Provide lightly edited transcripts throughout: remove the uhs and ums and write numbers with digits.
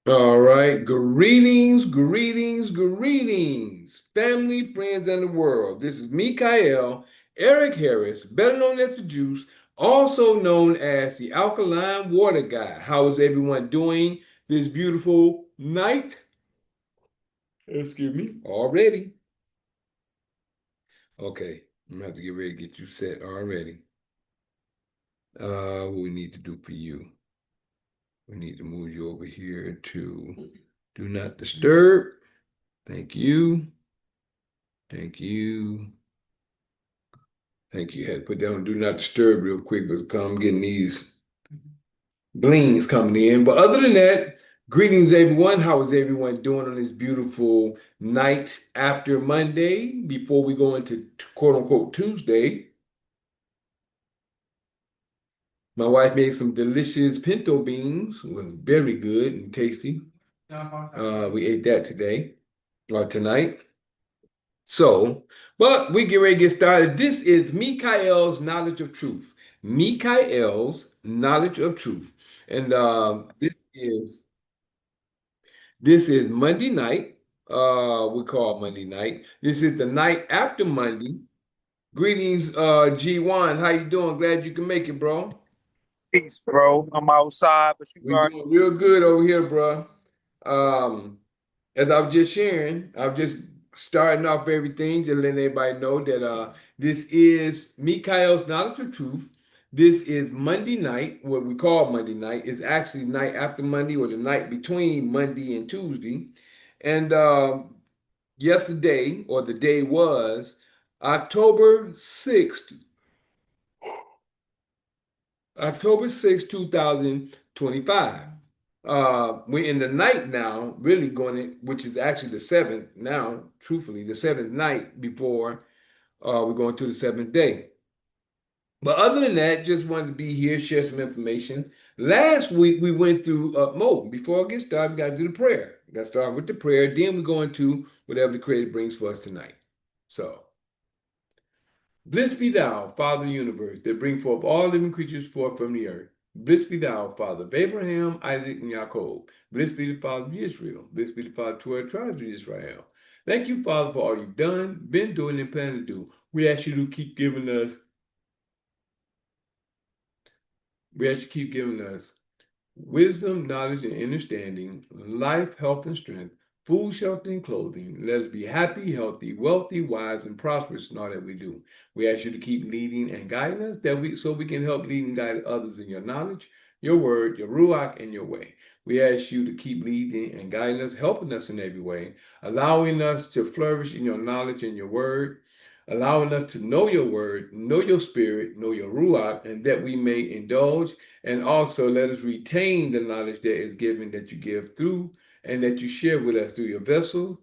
All right. Greetings, greetings, greetings, family, friends, and the world. This is Mikael Eric Harris, better known as the Juice, also known as the Alkaline Water Guy. How is everyone doing this beautiful night? Excuse me. Already. Okay. I'm gonna have to get ready to get you set already. What we need to do for you. We need to move you over here to do not disturb. Thank you. Thank you. Thank you. Had to put down do not disturb real quick because I'm getting these blings coming in. But other than that, greetings everyone. How is everyone doing on this beautiful night after Monday before we go into quote unquote Tuesday? My wife made some delicious pinto beans. It was very good and tasty. We ate that today or tonight. So, but we get ready to get started. This is Mikael's Knowledge of Truth. Mikael's Knowledge of Truth. And this is Monday night. We call it Monday night. This is the night after Monday. Greetings, G1. How you doing? Glad you can make it, bro. Peace, bro. I'm outside, but you We already doing real good over here, bro. Um, as I was just sharing, I'm just starting off everything, just letting everybody know that this is Mikael's Knowledge of Truth. This is Monday night, what we call Monday night. It's actually night after Monday or the night between Monday and Tuesday. And yesterday, or the day was October 6th, 2025. We're in the night now, really going in, which is actually the seventh now, truthfully, the seventh night before we're going to the seventh day. But other than that, just wanted to be here, share some information. Last week we went through before I get started, we got to do the prayer. We got to start with the prayer, then we go into whatever the Creator brings for us tonight. So, blessed be thou, Father of the universe, that bring forth all living creatures forth from the earth. Blessed be thou, Father of Abraham, Isaac, and Jacob. Blessed be the Father of Israel. Blessed be the Father of 12 tribes of Israel. Thank you, Father, for all you've done, been doing, and plan to do. We ask you to keep giving us, we ask you to keep giving us wisdom, knowledge, and understanding, life, health, and strength, food, shelter, and clothing. Let us be happy, healthy, wealthy, wise, and prosperous in all that we do. We ask you to keep leading and guiding us so we can help lead and guide others in your knowledge, your word, your ruach, and your way. We ask you to keep leading and guiding us, helping us in every way, allowing us to flourish in your knowledge and your word, allowing us to know your word, know your spirit, know your ruach, and that we may indulge and also let us retain the knowledge that is given that you give through and that you share with us through your vessel,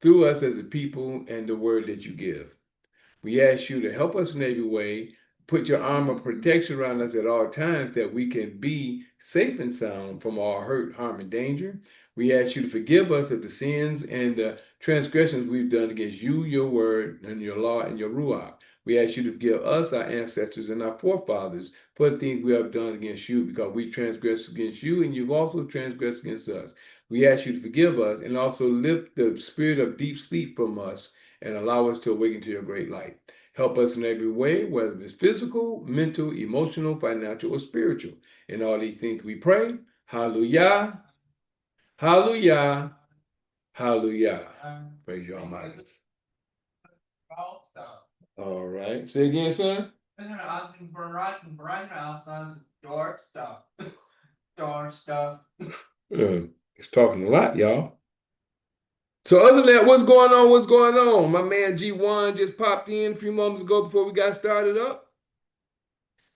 through us as a people, and the word that you give. We ask you to help us in every way. Put your armor of protection around us at all times that we can be safe and sound from all hurt, harm, and danger. We ask you to forgive us of the sins and the transgressions we've done against you, your word, and your law and your ruach. We ask you to forgive us, our ancestors, and our forefathers for the things we have done against you because we transgressed against you and you've also transgressed against us. We ask you to forgive us and also lift the spirit of deep sleep from us and allow us to awaken to your great light. Help us in every way, whether it's physical, mental, emotional, financial, or spiritual. In all these things we pray. Hallelujah, hallelujah, hallelujah. Praise your Almighty. All right. Say again, son. It's talking a lot, y'all. So other than that, what's going on? What's going on? My man G1 just popped in a few moments ago before we got started up.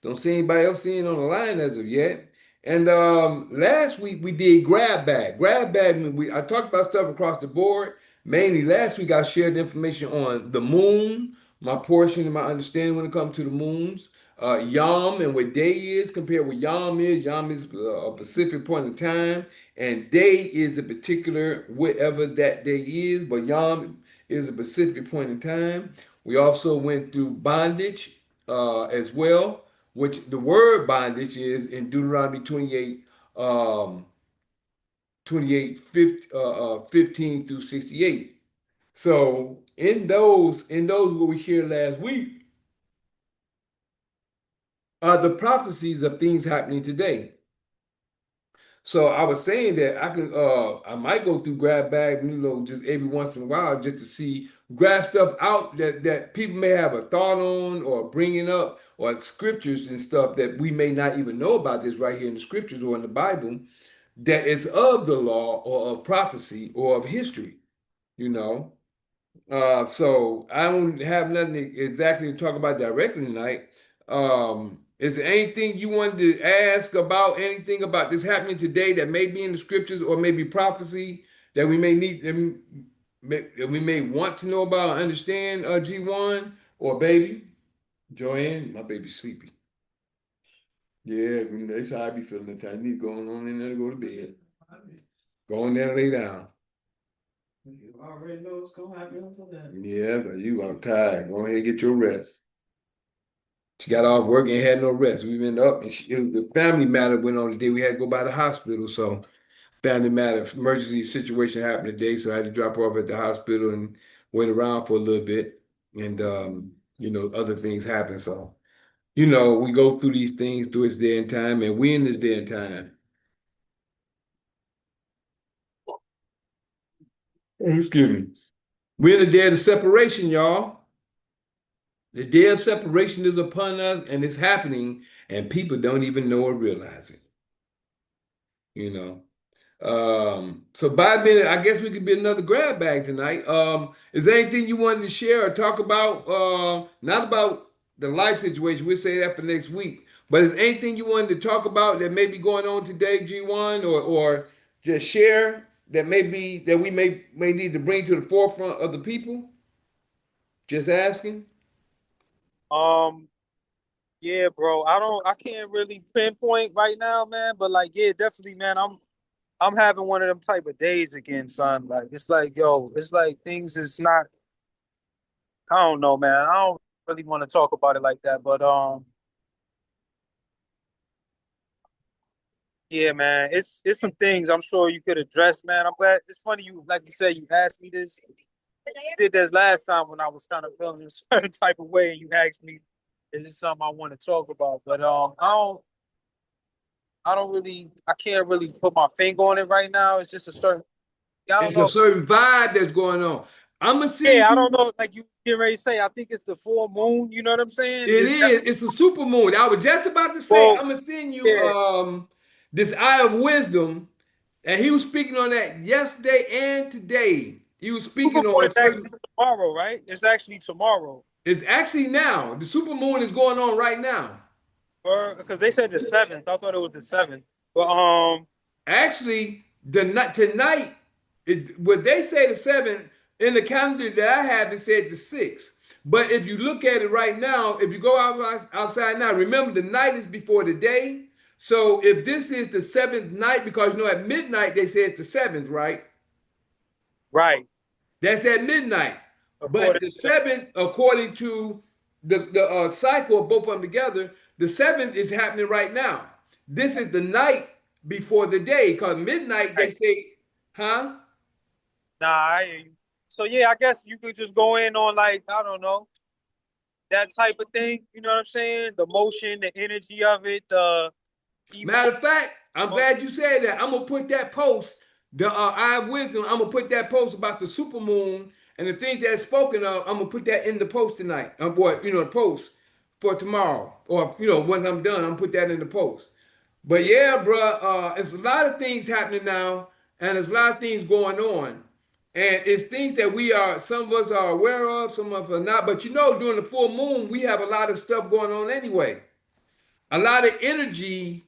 Don't see anybody else seeing on the line as of yet. And last week we did grab bag. Grab bag, I talked about stuff across the board. Mainly last week I shared information on the moon, my portion and my understanding when it comes to the moons. Yom and what day is compared with Yom is. Yom is a specific point in time, and day is a particular whatever that day is, but Yom is a specific point in time. We also went through bondage as well, which the word bondage is in Deuteronomy 28, 28, 15 through 68. So in those what we shared last week are the prophecies of things happening today. So I was saying that I might go through grab bag, just every once in a while just to see grab stuff out that people may have a thought on or bringing up or scriptures and stuff that we may not even know about this right here in the scriptures or in the Bible that is of the law or of prophecy or of history, you know. So I don't have nothing exactly to talk about directly tonight. Is there anything you wanted to ask about anything about this happening today that may be in the scriptures or maybe prophecy that we may need that we may want to know about or understand, G1 or baby? Joanne, my baby's sleepy. Yeah, that's how I be feeling the time. You need to go on in there to go to bed. Go in there and lay down. You already know what's going to happen until then. Yeah, but you are tired. Go ahead and get your rest. She got off work and had no rest. We've been up and the family matter went on today. We had to go by the hospital. So family matter, emergency situation happened today. So I had to drop her off at the hospital and wait around for a little bit. And other things happen. So, we go through these things through its day and time, and we in this day and time. Excuse me. We're in the day of the separation, y'all. The day of separation is upon us and it's happening, and people don't even know or realize it. You know. So by minute, I guess we could be another grab bag tonight. Is there anything you wanted to share or talk about? Not about the life situation, we'll say that for next week. But is anything you wanted to talk about that may be going on today, G1, or just share that we may need to bring to the forefront of the people? Just asking. Um, yeah, bro. I can't really pinpoint right now, man. But like, yeah, definitely, man. I'm having one of them type of days again, son. Like, it's like, yo, it's like things is not. I don't know, man. I don't really want to talk about it like that, but yeah, man. It's some things I'm sure you could address, man. I'm glad. It's funny you like you said you asked me this. You did this last time when I was kind of feeling a certain type of way, and you asked me, "Is this something I want to talk about?" But I can't really put my finger on it right now. It's just a certain, I don't It's a know. certain vibe that's going on. I'm gonna send Yeah, I don't you. know. Like you get ready to say, I think it's the full moon. You know what I'm saying? It Just that, is. It's a super moon. I was just about to say. well, I'm gonna send you yeah, this eye of wisdom, and he was speaking on that yesterday and today. He was super speaking moon on is certain. actually tomorrow, right? It's actually tomorrow. It's actually now. The super moon is going on right now. Or because they said the seventh. I thought it was the seventh. But Actually, tonight, what they say the seventh in the calendar that I have, it said the sixth. But if you look at it right now, if you go outside now, remember the night is before the day. So if this is the seventh night, because at midnight they say it's the seventh, right? right, That's at midnight. But according the to seventh, according to the cycle of both of them together, the seventh is happening right now. This is the night before the day, because midnight they right. say, huh? Nah, I hear you. So yeah, I guess you could just go in on like I don't know that type of thing. You know what I'm saying? The motion, the energy of it, the Matter emotion. of fact, I'm glad you said that. I'm gonna put that post, the Eye of Wisdom. I'm gonna put that post about the super moon and the things that's spoken of. I'm gonna put that in the post tonight. The post for tomorrow, or once I'm done, I'm gonna put that in the post. But yeah, bro, it's a lot of things happening now, and there's a lot of things going on, and it's things that some of us are aware of, some of us are not. But during the full moon, we have a lot of stuff going on anyway. A lot of energy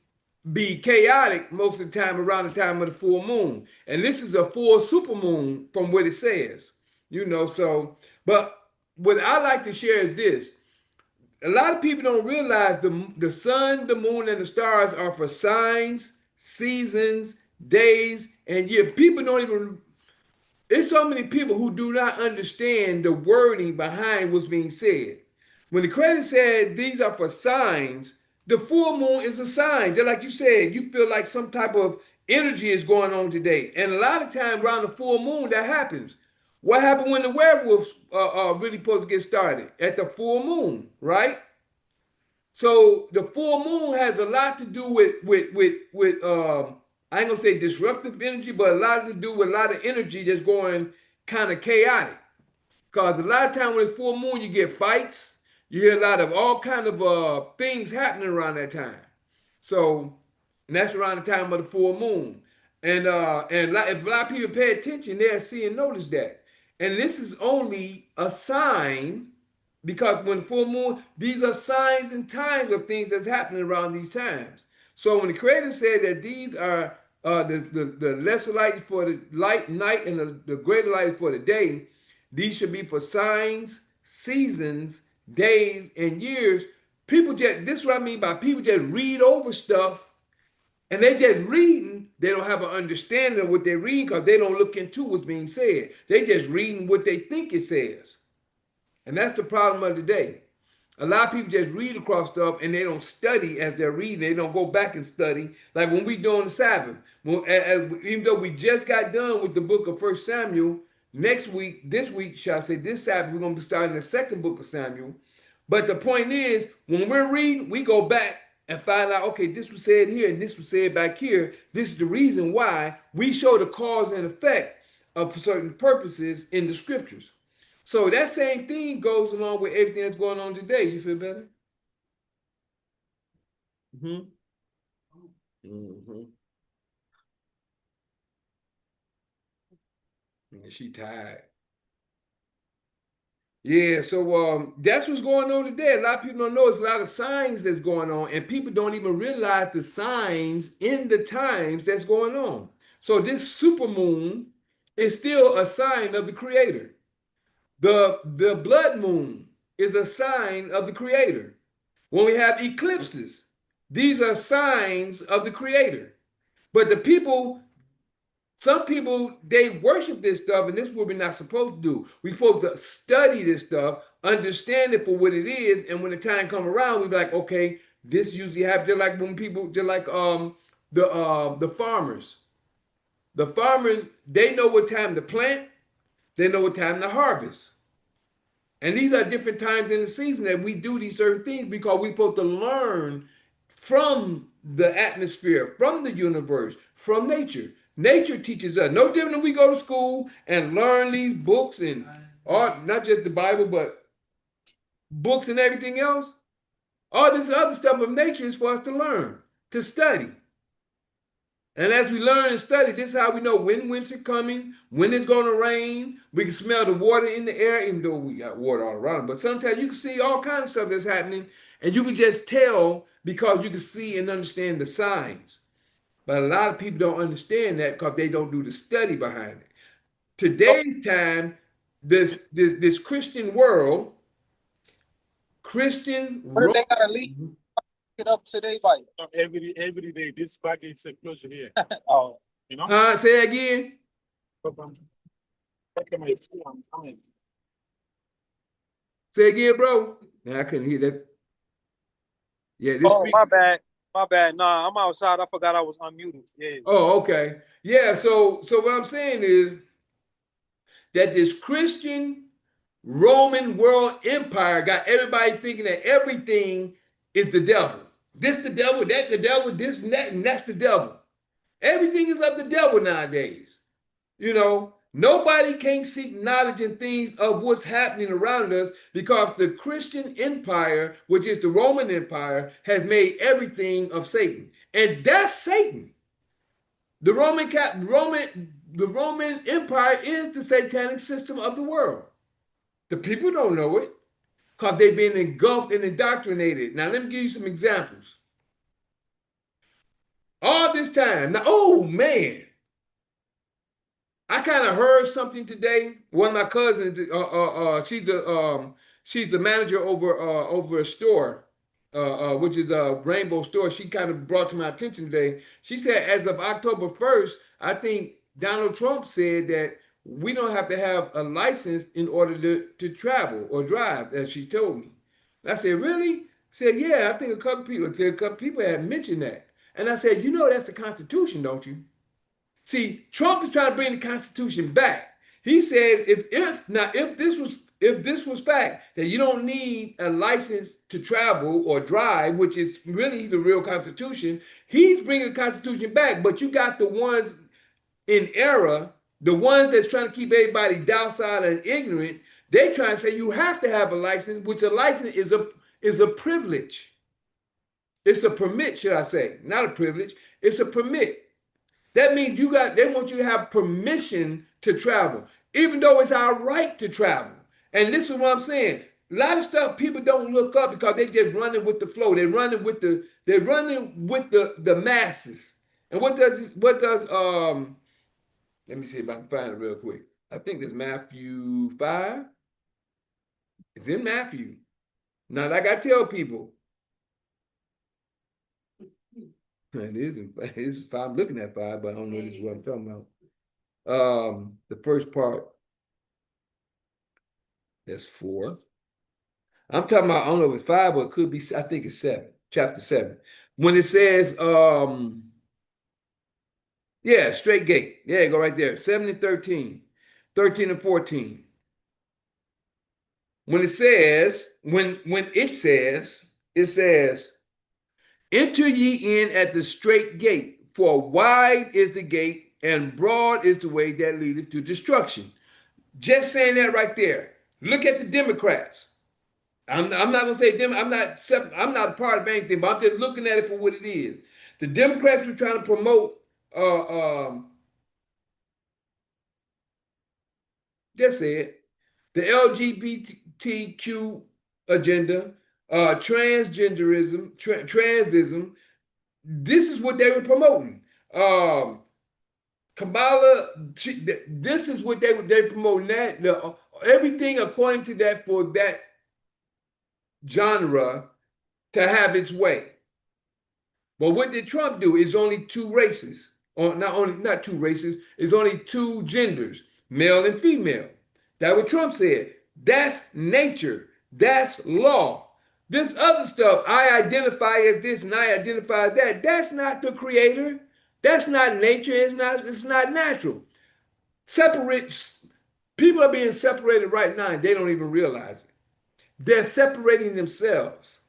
be chaotic most of the time around the time of the full moon. And this is a full super moon from what it says. So but what I like to share is this. A lot of people don't realize the sun, the moon, and the stars are for signs, seasons, days, and years. People don't even there's so many people who do not understand the wording behind what's being said. When the credit said these are for signs, the full moon is a sign. Just like you said, you feel like some type of energy is going on today. And a lot of times around the full moon, that happens. What happened when the werewolves really supposed to get started? At the full moon, right? So the full moon has a lot to do with I ain't gonna say disruptive energy, but a lot to do with a lot of energy that's going kind of chaotic. Because a lot of time when it's full moon, you get fights. You hear a lot of all kind of things happening around that time. So, and that's around the time of the full moon. And if a lot of people pay attention, they'll see and notice that. And this is only a sign because when the full moon, these are signs and times of things that's happening around these times. So when the Creator said that these are the lesser light for the light night and the greater light for the day, these should be for signs, seasons, days, and years. People just, this is what I mean by people just read over stuff and they just reading. They don't have an understanding of what they're reading because they don't look into what's being said. They just reading what they think it says. And that's the problem of the day. A lot of people just read across stuff and they don't study as they're reading. They don't go back and study. Like when we doing the Sabbath, even though we just got done with the book of First Samuel, next week, this week, shall I say, this Sabbath, we're going to be starting the second book of Samuel. But the point is, when we're reading, we go back and find out, okay, this was said here and this was said back here. This is the reason why we show the cause and effect of certain purposes in the scriptures. So that same thing goes along with everything that's going on today. You feel better? Mm-hmm. Mm-hmm. And she tired. Yeah, so that's what's going on today. A lot of people don't know. It's a lot of signs that's going on, and people don't even realize the signs in the times that's going on. So this super moon is still a sign of the Creator. The blood moon is a sign of the Creator. When we have eclipses, these are signs of the Creator. But the people, some people, they worship this stuff, and this is what we're not supposed to do. We're supposed to study this stuff, understand it for what it is, and when the time come around, we be like, okay, this usually happens just like when people, just like the farmers. The farmers, they know what time to plant, they know what time to harvest. And these are different times in the season that we do these certain things because we're supposed to learn from the atmosphere, from the universe, from nature. Nature teaches us. No different than we go to school and learn these books and art, not just the Bible, but books and everything else. All this other stuff of nature is for us to learn, to study. And as we learn and study, this is how we know when winter coming, when it's going to rain. We can smell the water in the air, even though we got water all around. But sometimes you can see all kinds of stuff that's happening, and you can just tell because you can see and understand the signs. But a lot of people don't understand that because they don't do the study behind it. Today's time, this Christian world, Christian What if Rome. they gotta leave it up to their fight? Every day, this package is a closure here. Oh, You know? Say it again. Say it again, bro. Nah, I couldn't hear that. Yeah, this oh, speak. my bad. My bad. Nah, I'm outside. I forgot I was unmuted. Yeah. Oh, okay. Yeah, so what I'm saying is that this Christian Roman world empire got everybody thinking that everything is the devil. This the devil, that the devil, this and that's the devil. Everything is of the devil nowadays. Nobody can seek knowledge and things of what's happening around us because the Christian empire, which is the Roman Empire, has made everything of Satan. And that's Satan. The Roman Empire is the satanic system of the world. The people don't know it because they've been engulfed and indoctrinated. Now, let me give you some examples. All this time, now, oh man, I kind of heard something today. One of my cousins, she's the manager over a store, which is a Rainbow store. She kind of brought to my attention today. She said, as of October 1st, I think Donald Trump said that we don't have to have a license in order to travel or drive, as she told me. And I said, really? I said, yeah. I think a couple people had mentioned that, and I said, that's the Constitution, don't you? See, Trump is trying to bring the Constitution back. He said if this was fact that you don't need a license to travel or drive, which is really the real Constitution, he's bringing the Constitution back. But you got the ones in error, the ones that's trying to keep everybody docile and ignorant. They try and say you have to have a license, which a license is a privilege. It's a permit, should I say? Not a privilege. It's a permit. That means they want you to have permission to travel, even though it's our right to travel. And this is what I'm saying. A lot of stuff people don't look up because they just running with the flow. They're running with the masses. And what does let me see if I can find it real quick. I think it's Matthew 5. It's in Matthew. Now, like I tell people, it is 5. I'm looking at 5, but I don't know this is what I'm talking about. The first part, that's 4. I'm talking about, I don't know if it's 5 or it could be, I think it's 7, chapter 7. When it says, yeah, straight gate. Yeah, go right there. 7 and 13, 13 and 14. When it says, it says, enter ye in at the straight gate, for wide is the gate and broad is the way that leadeth to destruction. Just saying that right there. Look at the Democrats. I'm not gonna say them. I'm not a part of anything, but I'm just looking at it for what it is. The Democrats were trying to promote just say it, the LGBTQ agenda, transgenderism, transism. This is what they were promoting. Kabbalah, this is what they're promoting. That everything according to that for that genre to have its way. But what did Trump do? It's only 2 races, or not 2 races. It's only 2 genders, male and female. That's what Trump said. That's nature. That's law. This other stuff, I identify as this and I identify as that. That's not the creator. That's not nature. It's not natural. People are being separated right now and they don't even realize it. They're separating themselves.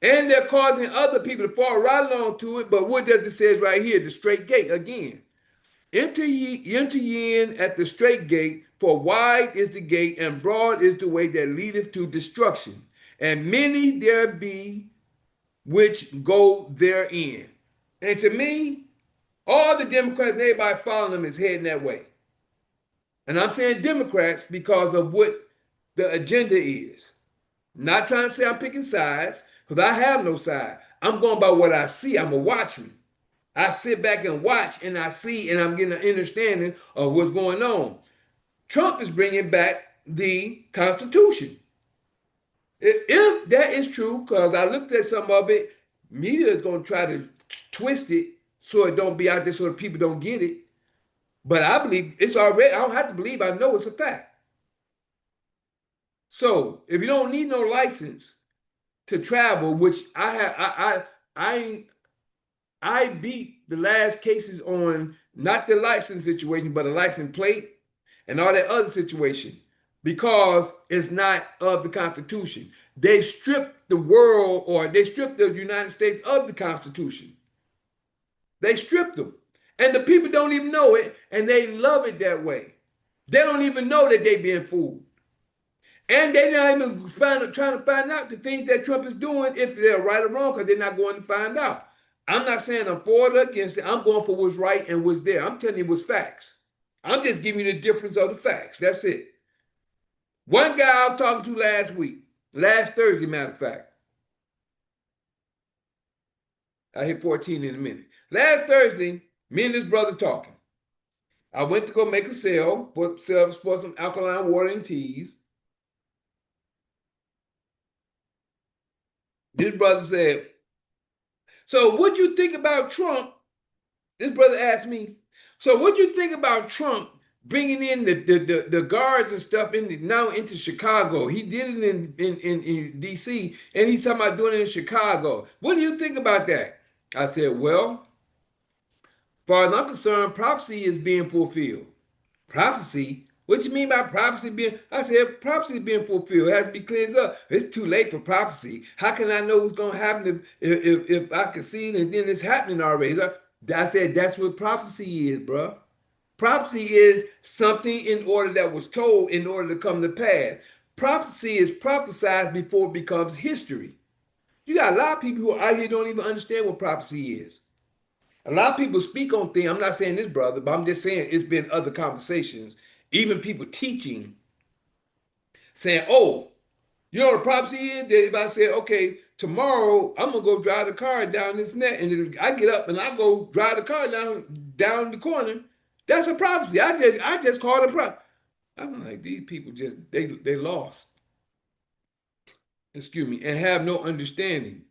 And they're causing other people to fall right along to it. But what does it say right here? The straight gate again. Enter ye in at the straight gate, for wide is the gate, and broad is the way that leadeth to destruction. And many there be which go therein. And to me, all the Democrats and everybody following them is heading that way. And I'm saying Democrats because of what the agenda is. Not trying to say I'm picking sides, because I have no side. I'm going by what I see. I'm a watchman. I sit back and watch and I see and I'm getting an understanding of what's going on. Trump is bringing back the Constitution. If that is true, because I looked at some of it, media is going to try to twist it so it don't be out there so that people don't get it. But I believe it's already, I don't have to believe, I know it's a fact. So if you don't need no license to travel, which I beat the last cases on not the license situation, but a license plate and all that other situation because it's not of the Constitution. They stripped the world or they stripped the United States of the Constitution. They stripped them. And the people don't even know it and they love it that way. They don't even know that they're being fooled. And they're not even trying to find out the things that Trump is doing, if they're right or wrong, because they're not going to find out. I'm not saying I'm for or against it. I'm going for what's right and what's there. I'm telling you what's facts. I'm just giving you the difference of the facts. That's it. One guy I was talking to last Thursday, matter of fact. I hit 14 in a minute. Last Thursday, me and this brother talking. I went to go make a sale for some alkaline water and teas. This brother said, so what do you think about Trump? This brother asked me, so what do you think about Trump bringing in the guards and stuff now into Chicago? He did it in D.C. and he's talking about doing it in Chicago. What do you think about that? I said, well, far as I'm concerned, prophecy is being fulfilled. Prophecy? What you mean by prophecy being? I said prophecy is being fulfilled. It has to be cleansed up. It's too late for prophecy. How can I know what's going to happen if I can see it and then it's happening already? I said that's what prophecy is, bro. Prophecy is something in order that was told in order to come to pass. Prophecy is prophesied before it becomes history. You got a lot of people who out here don't even understand what prophecy is. A lot of people speak on things. I'm not saying this, brother, but I'm just saying it's been other conversations, even people teaching, saying, oh, you know what a prophecy is? That if I say, okay, tomorrow I'm gonna go drive the car down this net, and then I get up and I go drive the car down the corner, that's a prophecy. I just called it a prophecy. I'm like, these people just they lost, excuse me, and have no understanding.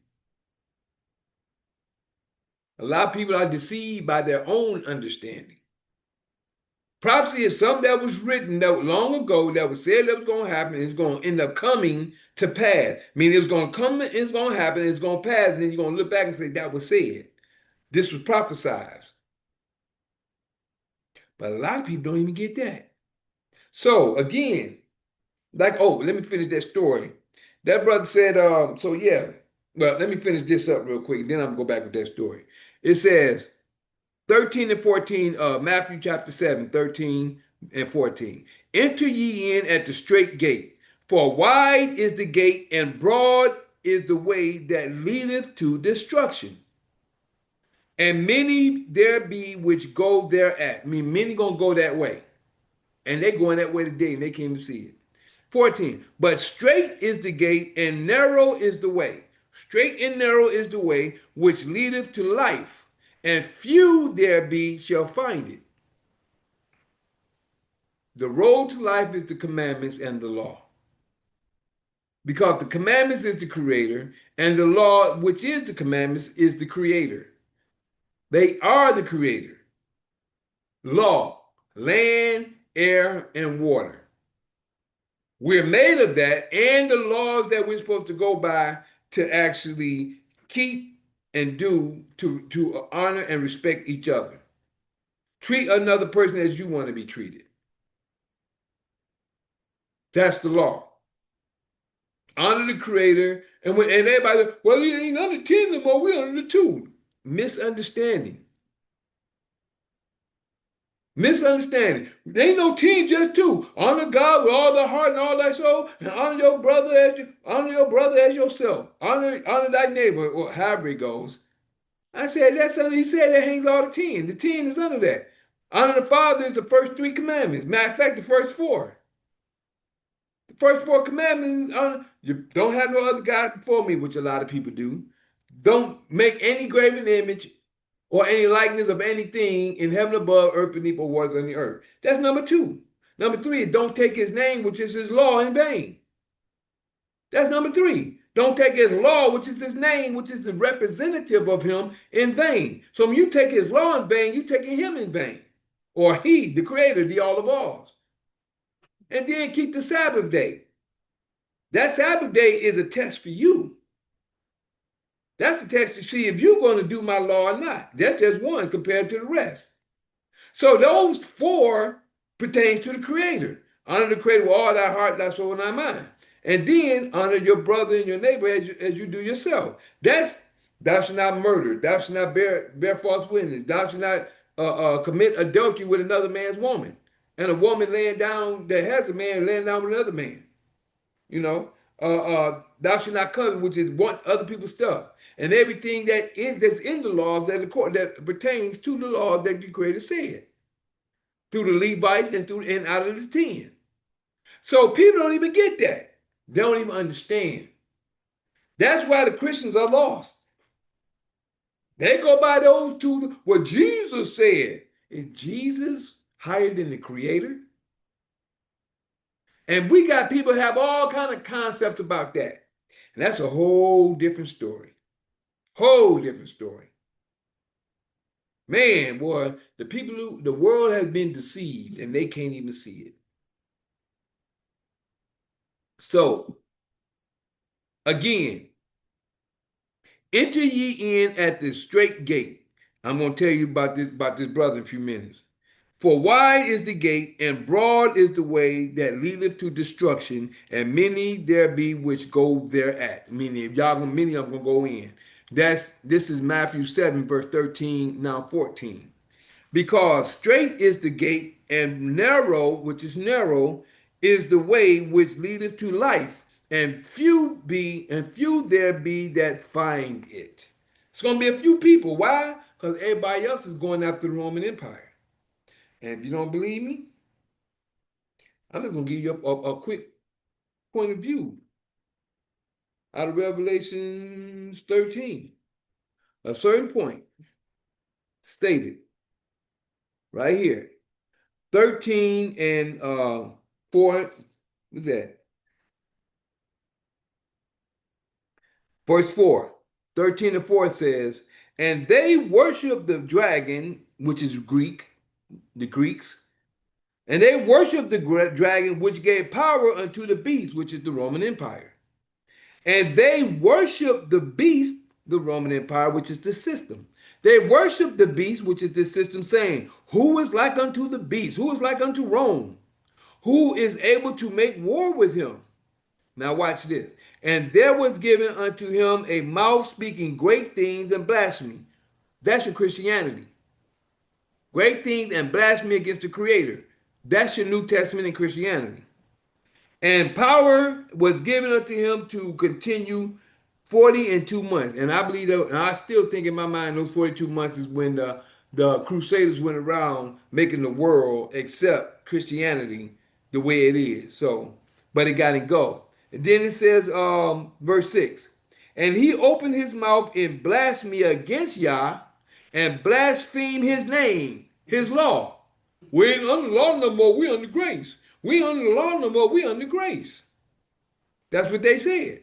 A lot of people are deceived by their own understanding. Prophecy is something that was written that long ago that was said that was going to happen. And it's going to end up coming to pass. I mean, it was going to come, it's going to happen, it's going to pass, and then you're going to look back and say that was said. This was prophesied. But a lot of people don't even get that. So again, like, oh, let me finish that story. That brother said, so yeah, well, let me finish this up real quick. Then I'm gonna go back with that story. It says, 13 and 14, Matthew chapter 7, 13 and 14. Enter ye in at the straight gate, for wide is the gate, and broad is the way that leadeth to destruction. And many there be which go thereat. I mean, many gonna go that way. And they going that way today, and they came to see it. 14. But straight is the gate, and narrow is the way. Straight and narrow is the way which leadeth to life, and few there be shall find it. The road to life is the commandments and the law. Because the commandments is the creator, and the law, which is the commandments, is the creator. They are the creator. Law, land, air, and water. We're made of that, and the laws that we're supposed to go by to actually keep and do to honor and respect each other. Treat another person as you want to be treated. That's the law. Honor the creator, and everybody, well, you ain't under 10 no more, we're under the 2. Misunderstanding. Misunderstanding. There ain't no 10, just 2. Honor God with all thy heart and all thy soul, and honor your brother as yourself. Honor thy neighbor, or however it goes. I said that's under, he said that hangs all the 10. The 10 is under that. Honor the Father is the first 3 commandments. Matter of fact, the first 4. The first 4 commandments are you don't have no other God before me, which a lot of people do. Don't make any graven image or any likeness of anything in heaven above, earth beneath, or waters on the earth. That's number 2. Number 3 is don't take his name, which is his law, in vain. That's number 3. Don't take his law, which is his name, which is the representative of him, in vain. So when you take his law in vain, you're taking him in vain. Or he, the creator, the all of alls. And then keep the Sabbath day. That Sabbath day is a test for you. That's the test to see if you're going to do my law or not. That's just one compared to the rest. So those 4 pertains to the creator. Honor the creator with all thy heart, thy soul, and thy mind. And then honor your brother and your neighbor as you do yourself. That's thou shalt not murder. Thou shalt not bear false witness. Thou shalt not commit adultery with another man's woman. And a woman laying down that has a man laying down with another man. You know, thou shalt not covet, which is want other people's stuff, and everything that's in the laws that pertains to the law that the Creator said through the Levites and out of the 10. So people don't even get that. They don't even understand. That's why the Christians are lost. They go by those 2. What Jesus said. Is Jesus higher than the Creator? And we got people have all kind of concepts about that. And that's a whole different story. Whole different story. Man, boy, the world has been deceived and they can't even see it. So, again, enter ye in at the straight gate. I'm going to tell you about this brother in a few minutes. For wide is the gate, and broad is the way that leadeth to destruction, and many there be which go thereat. Meaning, if y'all gonna, many of them gonna go in. This is Matthew 7, verse 13, now 14. Because straight is the gate, and narrow, which is narrow, is the way which leadeth to life, and few there be that find it. It's gonna be a few people. Why? Because everybody else is going after the Roman Empire. And if you don't believe me, I'm just going to give you a quick point of view out of Revelation 13. A certain point stated right here. 13 and 4, what's that? Verse 4. 13 and 4 says, and they worship the dragon, which is Greek, the Greeks, and they worship the dragon, which gave power unto the beast, which is the Roman Empire. And they worship the beast, the Roman Empire, which is the system. They worship the beast, which is the system, saying, who is like unto the beast? Who is like unto Rome? Who is able to make war with him? Now watch this. And there was given unto him a mouth speaking great things and blasphemy. That's your Christianity. Great things and blasphemy against the Creator. That's your New Testament and Christianity. And power was given unto him to continue 42 months. And I believe that, and I still think in my mind, those 42 months is when the Crusaders went around making the world accept Christianity the way it is. So, but it got to go. And then it says, verse 6, and he opened his mouth in blasphemy against Yah and blasphemed his name, his law. We ain't under the law no more, we under grace. We under the law no more, we under grace. That's what they said.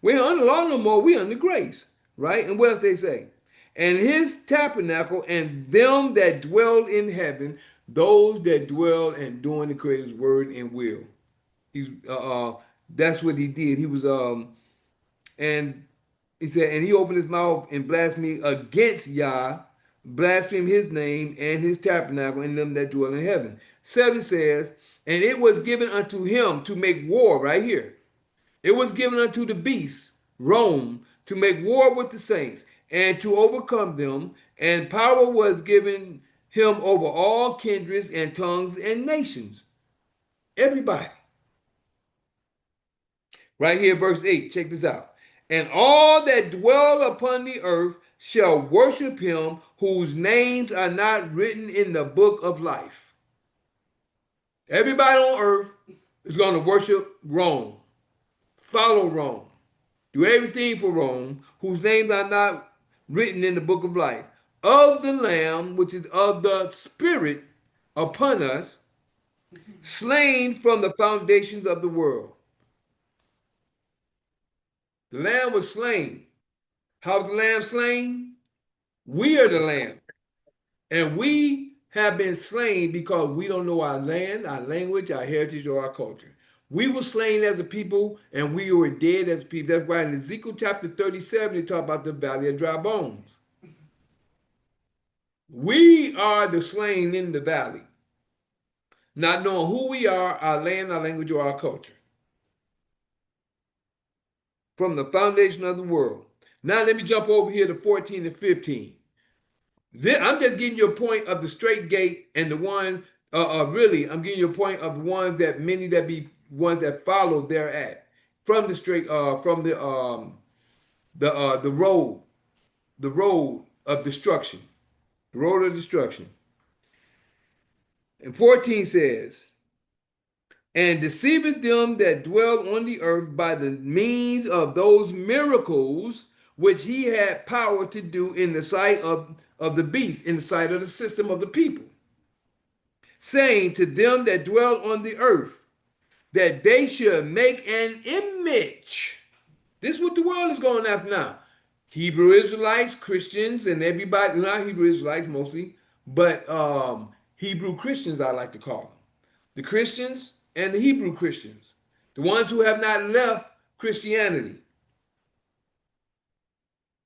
We ain't under the law no more, we under grace. Right? And what else they say? And his tabernacle and them that dwell in heaven, those that dwell and doing the Creator's word and will. He's that's what he did. He was and he said, and he opened his mouth in blasphemy against Yah, blasphemed his name and his tabernacle and them that dwell in heaven. 7 says, and it was given unto him to make war, right here. It was given unto the beast, Rome, to make war with the saints and to overcome them, and power was given him over all kindreds and tongues and nations. Everybody. Right here, verse 8, check this out. And all that dwell upon the earth shall worship him whose names are not written in the book of life. Everybody on earth is going to worship Rome, follow Rome, do everything for Rome, whose names are not written in the book of life, of the Lamb, which is of the Spirit upon us, slain from the foundations of the world. The Lamb was slain. How was the Lamb slain? We are the Lamb. And we have been slain because we don't know our land, our language, our heritage, or our culture. We were slain as a people and we were dead as a people. That's why in Ezekiel chapter 37, they talk about the valley of dry bones. We are the slain in the valley, not knowing who we are, our land, our language, or our culture. From the foundation of the world. Now let me jump over here to 14 and 15. I'm just giving you a point of the straight gate and the one, really, I'm giving you a point of the ones that many that be ones that follow thereat from the straight, from the road of destruction, the road of destruction. And 14 says, and deceiveth them that dwell on the earth by the means of those miracles which he had power to do in the sight of the beast, in the sight of the system of the people, saying to them that dwell on the earth, that they should make an image. This is what the world is going after now. Hebrew Israelites, Christians, and everybody, not Hebrew Israelites mostly, but Hebrew Christians, I like to call them. The Christians and the Hebrew Christians, the ones who have not left Christianity.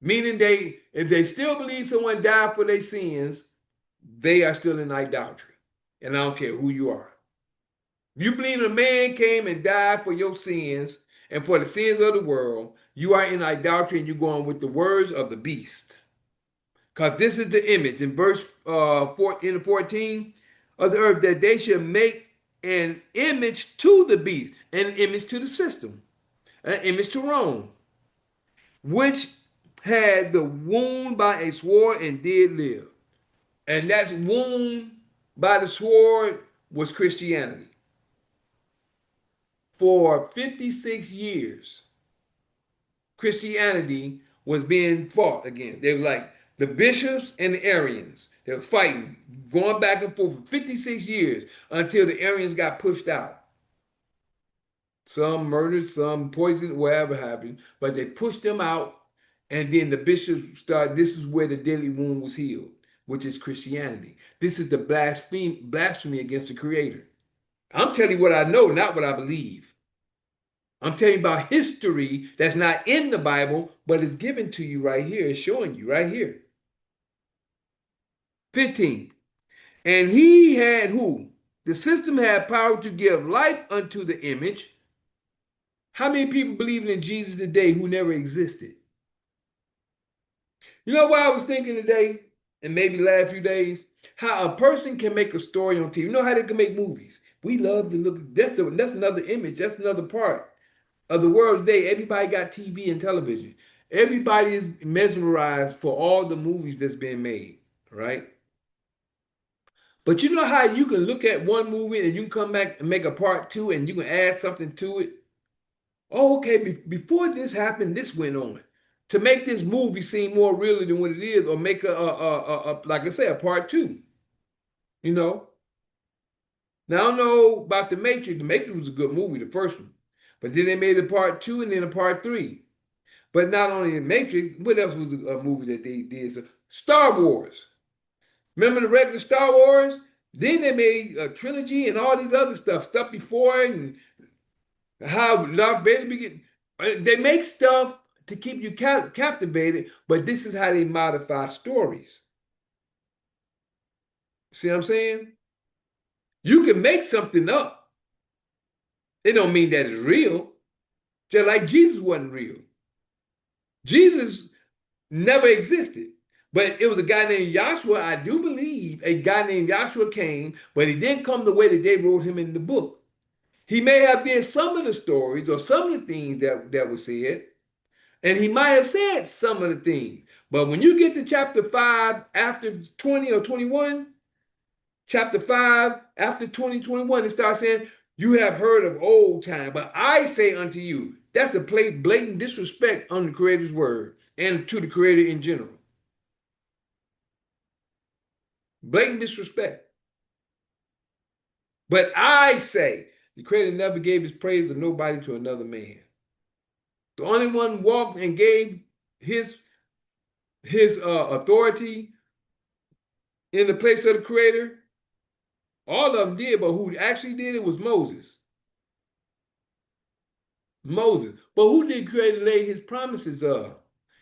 Meaning if they still believe someone died for their sins, they are still in idolatry. And I don't care who you are. If you believe a man came and died for your sins and for the sins of the world, you are in idolatry and you're going with the words of the beast. Because this is the image in verse 14 of the earth, that they should make an image to the beast, an image to the system, an image to Rome, which had the wound by a sword and did live. And that wound by the sword was Christianity. For 56 years, Christianity was being fought against. They were like the bishops and the Arians. They was fighting, going back and forth for 56 years until the Arians got pushed out. Some murdered, some poisoned, whatever happened, but they pushed them out, and then the bishops started. This is where the deadly wound was healed, which is Christianity. This is the blasphemy against the Creator. I'm telling you what I know, not what I believe. I'm telling you about history that's not in the Bible, but it's given to you right here. It's showing you right here. 15. And he had who? The system had power to give life unto the image. How many people believe in Jesus today who never existed? You know what I was thinking today, and maybe the last few days? How a person can make a story on TV. You know how they can make movies? We love to look. That's another image. That's another part of the world today. Everybody got TV and television. Everybody is mesmerized for all the movies that's being made, right? But you know how you can look at one movie and you can come back and make a part two and you can add something to it? Oh, okay, before this happened, this went on. To make this movie seem more real than what it is, or make like I say, a part two, you know? Now, I don't know about The Matrix. The Matrix was a good movie, the first one. But then they made a part two and then a part three. But not only The Matrix, what else was a movie that they did? So, Star Wars. Remember the regular Star Wars? Then they made a trilogy and all these other stuff before it, and how Darth Vader began. They make stuff to keep you captivated, but this is how they modify stories. See what I'm saying? You can make something up. It don't mean that it's real. Just like Jesus wasn't real. Jesus never existed. But it was a guy named Joshua, I do believe, a guy named Joshua came, but he didn't come the way that they wrote him in the book. He may have did some of the stories or some of the things that were said, and he might have said some of the things. But when you get to chapter 5 after 20 or 21, chapter 5 after 2021, it starts saying, you have heard of old time, but I say unto you, that's a blatant disrespect on the Creator's word and to the Creator in general. Blatant disrespect. But I say, the Creator never gave his praise of nobody to another man. The only one walked and gave his authority in the place of the Creator. All of them did, but who actually did it was Moses. Moses. But who did the Creator lay his promises of?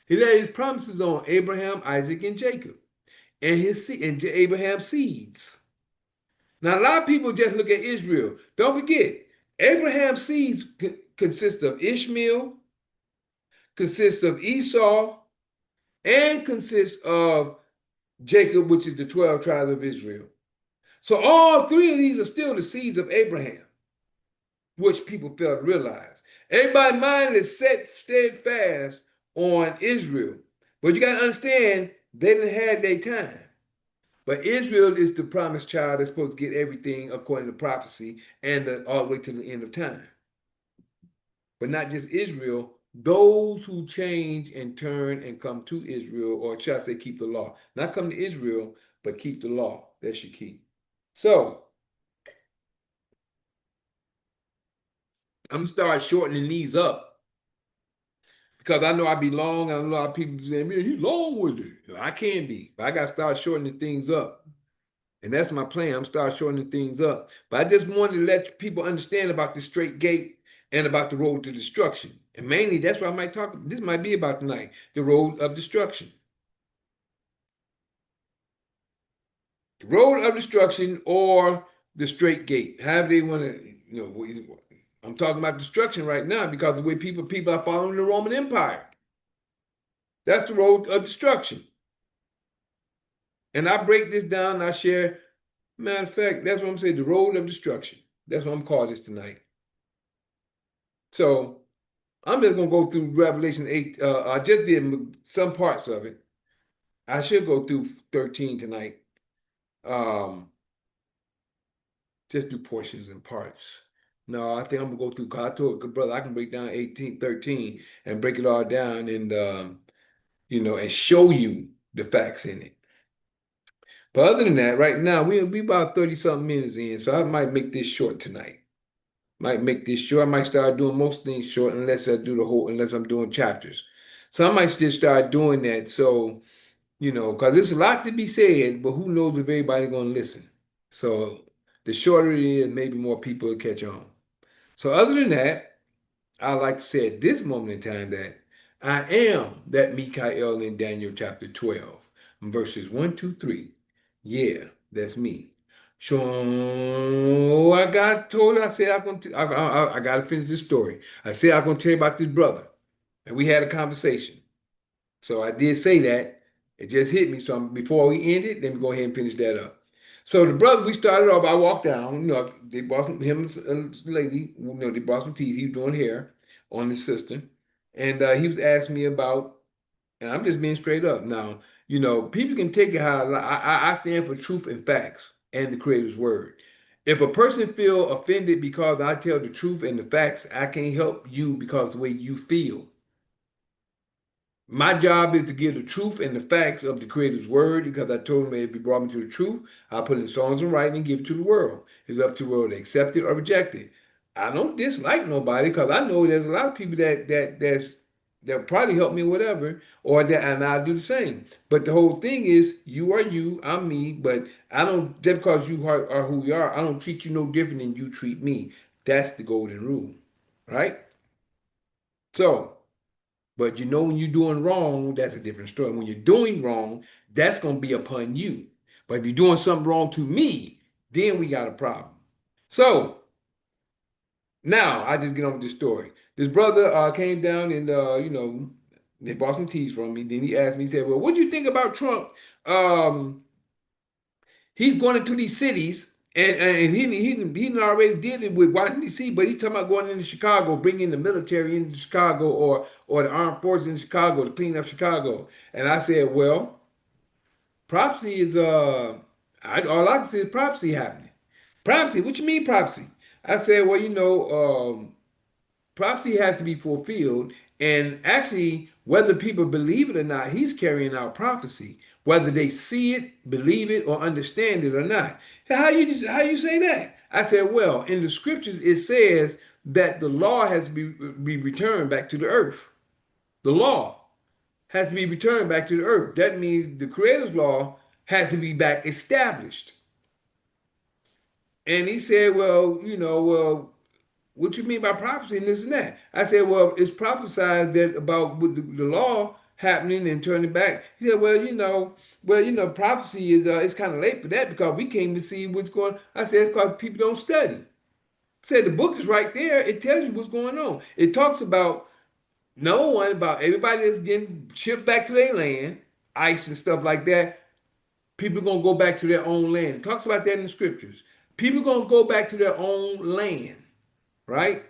He laid his promises on Abraham, Isaac, and Jacob, and Abraham's seeds. Now, a lot of people just look at Israel. Don't forget, Abraham's seeds consist of Ishmael, consists of Esau, and consists of Jacob, which is the 12 tribes of Israel. So all three of these are still the seeds of Abraham, which people fail to realize. Everybody's mind is set steadfast on Israel. But you got to understand, they didn't have their time. But Israel is the promised child that's supposed to get everything according to prophecy and all the way to the end of time. But not just Israel, those who change and turn and come to Israel, or shall I say keep the law. Not come to Israel, but keep the law. That's your key. So, I'm going to start shortening these up because I know I be long. And a lot of people say, man, you long with it. I can be, but I got to start shortening things up. And that's my plan. I'm start shortening things up. But I just wanted to let people understand about the straight gate, and about the road to destruction. And mainly that's what I might talk. This might be about tonight, the road of destruction. The road of destruction or the straight gate. However they want to, I'm talking about destruction right now because the way people are following the Roman Empire. That's the road of destruction. And I break this down and I share, matter of fact, that's what I'm saying, the road of destruction. That's what I'm calling this tonight. So I'm just gonna go through Revelation 8. I just did some parts of it. I should go through 13 tonight. Um, just do portions and parts. No, I think I'm gonna go through, because I told good brother I can break down 18, 13 and break it all down and and show you the facts in it. But other than that, right now we about 30 something minutes in, so I might make this short tonight. Might make this short. I might start doing most things short unless I'm doing chapters. So I might just start doing that. So, because there's a lot to be said, but who knows if everybody's gonna listen. So the shorter it is, maybe more people will catch on. So other than that, I like to say at this moment in time that I am that Mikael in Daniel chapter 12, verses 1, 2, 3. Yeah, that's me. So I got told, I said I gotta finish this story. I said I'm gonna tell you about this brother. And we had a conversation. So I did say that. It just hit me. So before we end it, let me go ahead and finish that up. So the brother, we started off, I walked down, they brought him and a lady, they brought some teas. He was doing hair on his sister. And he was asking me about, and I'm just being straight up. Now, people can take it how I stand for truth and facts and the Creator's word. If a person feel offended because I tell the truth and the facts, I can't help you because the way you feel. My job is to give the truth and the facts of the Creator's word because I told him if he brought me to the truth, I'll put it in songs and writing and give it to the world. It's up to the world to accept it or reject it. I don't dislike nobody because I know there's a lot of people that probably help me, whatever, or that, and I'll do the same. But the whole thing is, you are you, I'm me. But I don't, just because you are who we are, I don't treat you no different than you treat me. That's the golden rule, right? So. But when you're doing wrong, that's a different story. When you're doing wrong, that's going to be upon you. But if you're doing something wrong to me, then we got a problem. So now I just get on with the story. This brother came down and, they bought some teas from me. Then he asked me, he said, well, what do you think about Trump? Um, he's going into these cities. And he already did it with Washington D.C., but he's talking about going into Chicago, bringing the military into Chicago or the armed forces in Chicago to clean up Chicago. And I said, well, prophecy is all I can see is prophecy happening. Prophecy, what you mean prophecy? I said, well, prophecy has to be fulfilled. And actually, whether people believe it or not, he's carrying out prophecy, whether they see it, believe it, or understand it or not. How you say that? I said, well, in the scriptures, it says that the law has to be returned back to the earth. The law has to be returned back to the earth. That means the Creator's law has to be back established. And he said, well, what you mean by prophecy and this and that? I said, well, it's prophesied that about the law happening and turning back. He said, prophecy is it's kind of late for that because we can't even see what's going on. I said, it's because people don't study. I said the book is right there. It tells you what's going on. It talks about number one, about everybody that's getting shipped back to their land, ICE and stuff like that. People are gonna go back to their own land. It talks about that in the scriptures. People are gonna go back to their own land, right?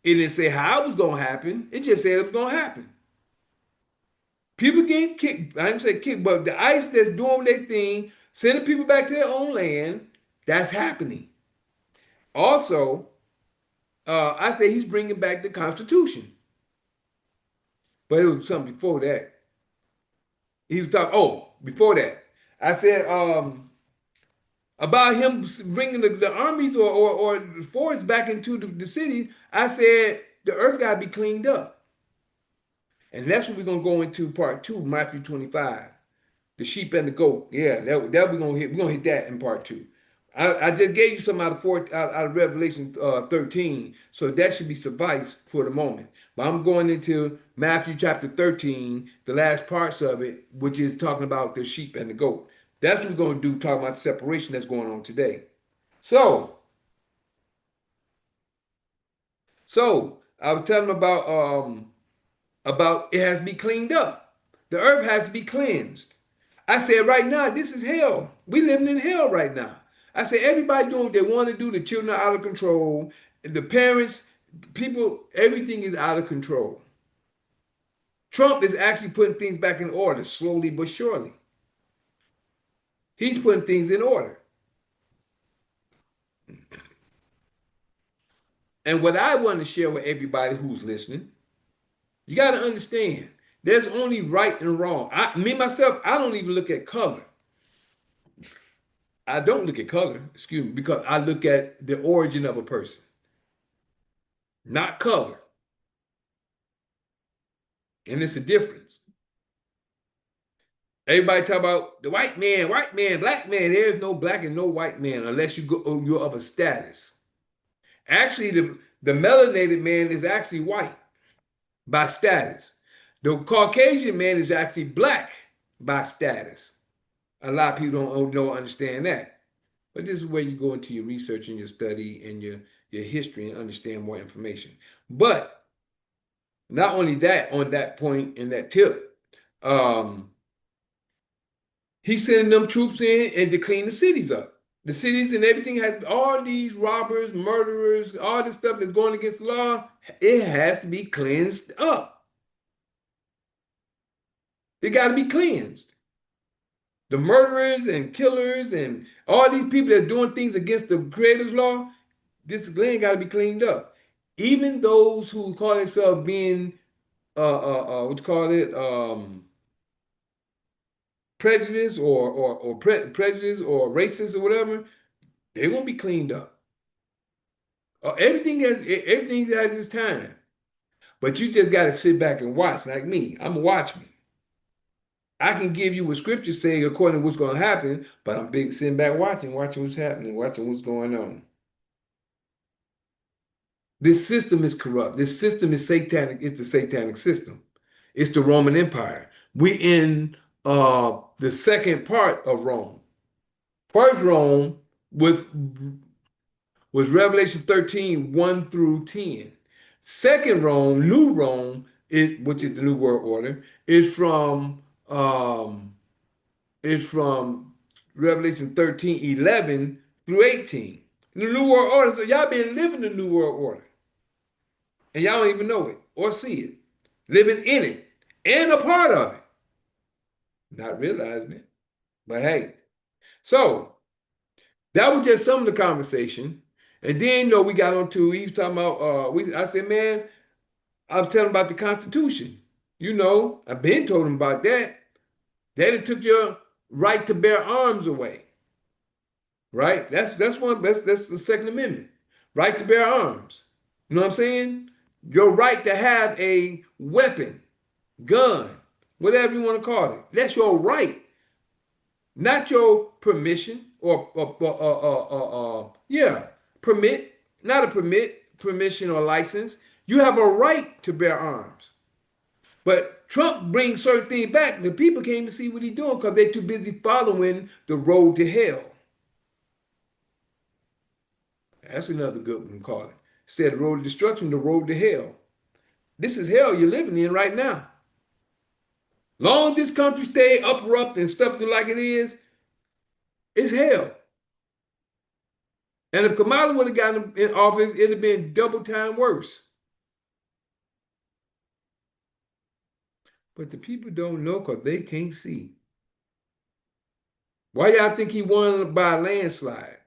It didn't say how it was going to happen. It just said it was going to happen. People getting kicked. I didn't say kicked, but the ICE that's doing their thing, sending people back to their own land, that's happening. Also, I say he's bringing back the Constitution. But it was something before that. He was talking, before that. I said about him bringing the armies or the forces back into the city. I said the earth got to be cleaned up. And that's what we're gonna go into part two, Matthew 25, the sheep and the goat. Yeah, that we're gonna hit. We're gonna hit that in part two. I just gave you some out of Revelation 13, so that should be suffice for the moment. But I'm going into Matthew chapter 13, the last parts of it, which is talking about the sheep and the goat. That's what we're going to do, talking about the separation that's going on today. So, so I was telling them about it has to be cleaned up. The earth has to be cleansed. I said, right now, this is hell. We living in hell right now. I said, everybody doing what they want to do. The children are out of control. The parents, people, everything is out of control. Trump is actually putting things back in order, slowly but surely. He's putting things in order. And what I want to share with everybody who's listening, you got to understand, there's only right and wrong. Me, myself, I don't even look at color. I don't look at color, excuse me, because I look at the origin of a person, not color. And it's a difference. Everybody talk about the white man, black man. There's no black and no white man unless you're of a status. Actually, the melanated man is actually white by status. The Caucasian man is actually black by status. A lot of people don't understand that. But this is where you go into your research and your study and your history and understand more information. But not only that, on that point and that tip, he's sending them troops in and to clean the cities up. The cities and everything has all these robbers, murderers, all this stuff that's going against the law. It has to be cleansed up. They got to be cleansed. The murderers and killers and all these people that are doing things against the Creator's law, this land got to be cleaned up. Even those who call themselves being, what you call it, prejudice or prejudice or racist or whatever, they won't be cleaned up. Everything has its time, but you just got to sit back and watch. Like me, I'm a watchman. I can give you what scriptures say according to what's going to happen, but I'm big sitting back watching what's happening, watching what's going on. This system is corrupt. This system is satanic. It's the satanic system. It's the Roman Empire. We in the second part of Rome. First Rome was Revelation 13, 1 through 10. Second Rome, New Rome, which is the New World Order, is from Revelation 13, 11 through 18. The New World Order, so y'all been living the New World Order. And y'all don't even know it or see it. Living in it and a part of it. Not realizing it. But hey, so that was just some of the conversation. And then, we got on to, he was talking about, I said, man, I was telling him about the Constitution. I've been told him about that. That it took your right to bear arms away. Right? That's the Second Amendment. Right to bear arms. You know what I'm saying? Your right to have a weapon, gun, whatever you want to call it. That's your right. Not your permission permit, not a permission or license. You have a right to bear arms. But Trump brings certain things back. The people can't even see what he's doing because they're too busy following the road to hell. That's another good one to call it. Instead of the road to destruction, the road to hell. This is hell you're living in right now. Long as this country stay upropt and stuff like it is, it's hell. And if Kamala would have gotten in office, it'd have been double time worse. But the people don't know because they can't see. Why y'all think he won by a landslide?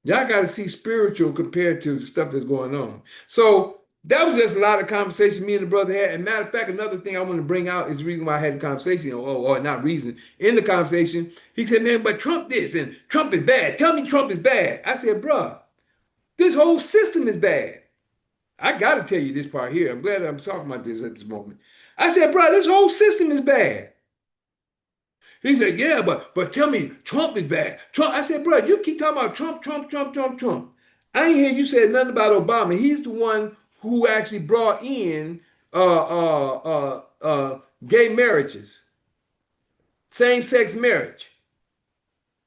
Y'all got to see spiritual compared to the stuff that's going on. So that was just a lot of conversation me and the brother had. And matter of fact, another thing I want to bring out is the reason why I had the conversation, or not reason, in the conversation. He said, man, but Trump this and Trump is bad. Tell me Trump is bad. I said, bruh, this whole system is bad. I got to tell you this part here. I'm glad I'm talking about this at this moment. I said, bruh, this whole system is bad. He said, yeah, but tell me, Trump is bad. Trump. I said, bro, you keep talking about Trump, Trump, Trump, Trump, Trump. I ain't hear you say nothing about Obama. He's the one who actually brought in gay marriages, same-sex marriage.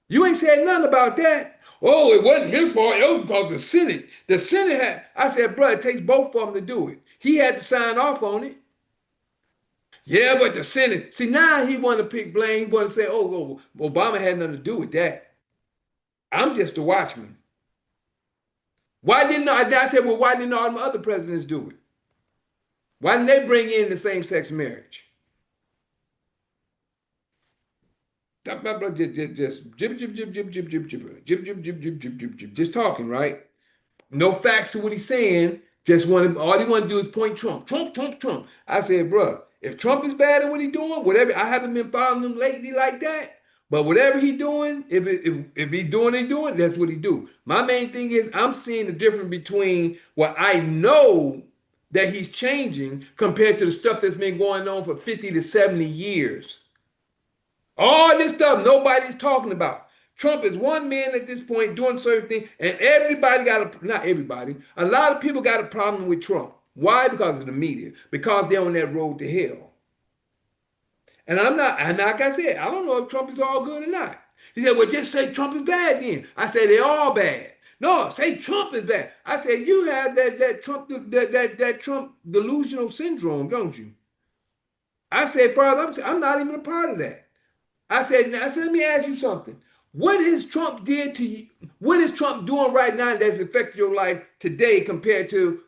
You ain't said nothing about that. Oh, it wasn't his fault. It was because the Senate. The Senate had. I said, bro, it takes both of them to do it. He had to sign off on it. Yeah, but the Senate. See, now he want to pick blame. He want to say, Obama had nothing to do with that. I'm just a watchman. Why didn't I said, well, why didn't all the other presidents do it? Why didn't they bring in the same-sex marriage? Just talking, right? No facts to what he's saying. Just want all he want to do is point Trump, Trump, Trump, Trump. I said, bro, if Trump is bad at what he's doing, whatever. I haven't been following him lately like that. But whatever he's doing, if he's doing it, doing, that's what he do. My main thing is I'm seeing the difference between what I know that he's changing compared to the stuff that's been going on for 50 to 70 years. All this stuff nobody's talking about. Trump is one man at this point doing certain things, and everybody got not everybody, a lot of people got a problem with Trump. Why? Because of the media, because they're on that road to hell. And I'm not, and like I said, I don't know if Trump is all good or not. He said, well, just say Trump is bad then. I said, they're all bad. No, say Trump is bad. I said, you have that Trump delusional syndrome, don't you? I said, Father, I'm not even a part of that. I said, let me ask you something. What has Trump did to you? What is Trump doing right now that's affected your life today compared to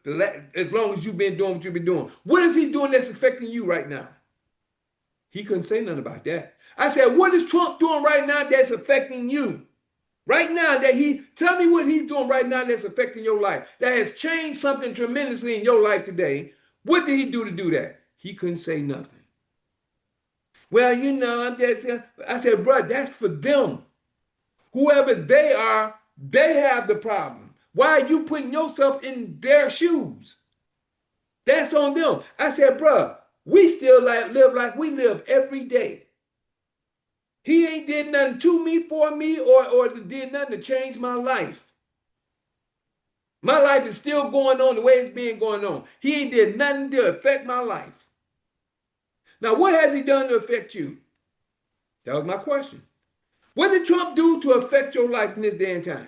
as long as you've been doing what you've been doing? What is he doing that's affecting you right now? He couldn't say nothing about that. I said, what is Trump doing right now that's affecting you? Right now, tell me what he's doing right now that's affecting your life, that has changed something tremendously in your life today. What did he do to do that? He couldn't say nothing. Well, I said, bro, that's for them. Whoever they are, they have the problem. Why are you putting yourself in their shoes? That's on them. I said, bro, we still live like we live every day. He ain't did nothing to me, for me, or did nothing to change my life. My life is still going on the way it's been going on. He ain't did nothing to affect my life. Now, what has he done to affect you? That was my question. What did Trump do to affect your life in this day and time?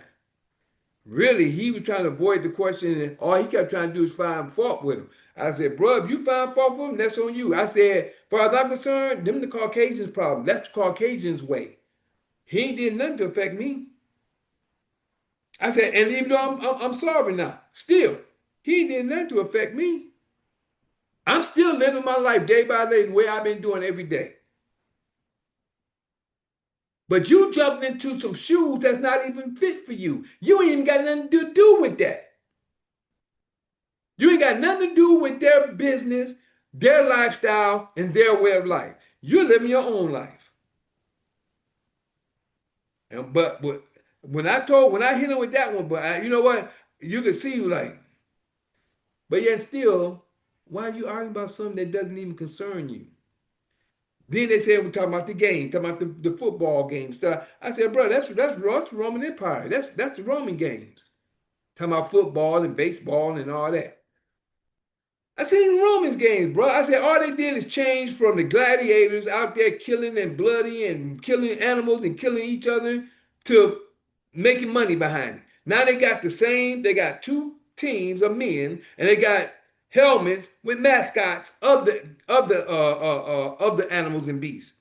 Really, he was trying to avoid the question, and all he kept trying to do is find fault with him. I said, bro, if you find fault with him, that's on you. I said, far as I'm concerned, them the Caucasians' problem. That's the Caucasians' way. He ain't did nothing to affect me. I said, and even though I'm sorry now, still, he ain't did nothing to affect me. I'm still living my life day by day the way I've been doing every day. But you jumped into some shoes that's not even fit for you. You ain't even got nothing to do with that. You ain't got nothing to do with their business, their lifestyle, and their way of life. You're living your own life. But when I hit him with that one, you know what? You could see like, but yet still, why are you arguing about something that doesn't even concern you? Then they said we're talking about the game, talking about the football game stuff. I said, bro, that's Roman Empire. That's the Roman games. Talking about football and baseball and all that. I said in Romans games, bro. I said all they did is change from the gladiators out there killing and bloody and killing animals and killing each other to making money behind it. Now they got the same. They got two teams of men, and they got helmets with mascots of the animals and beasts.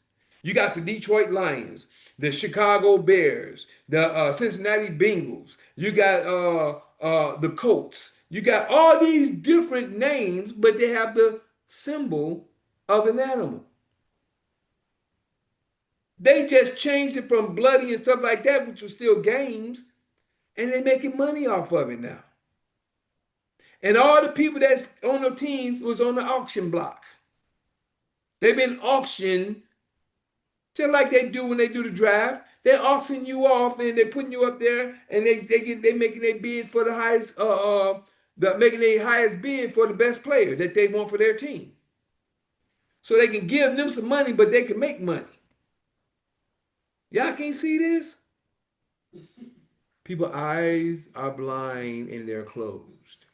You got the Detroit Lions, the Chicago Bears, the Cincinnati Bengals. You got the Colts. You got all these different names, but they have the symbol of an animal. They just changed it from bloody and stuff like that, which was still games, and they're making money off of it now. And all the people that's on the teams was on the auction block. They've been auctioned just like they do when they do the draft. They auction you off and they're putting you up there, and they making their bid for the highest making their highest bid for the best player that they want for their team. So they can give them some money, but they can make money. Y'all can't see this? People's eyes are blind and they're closed.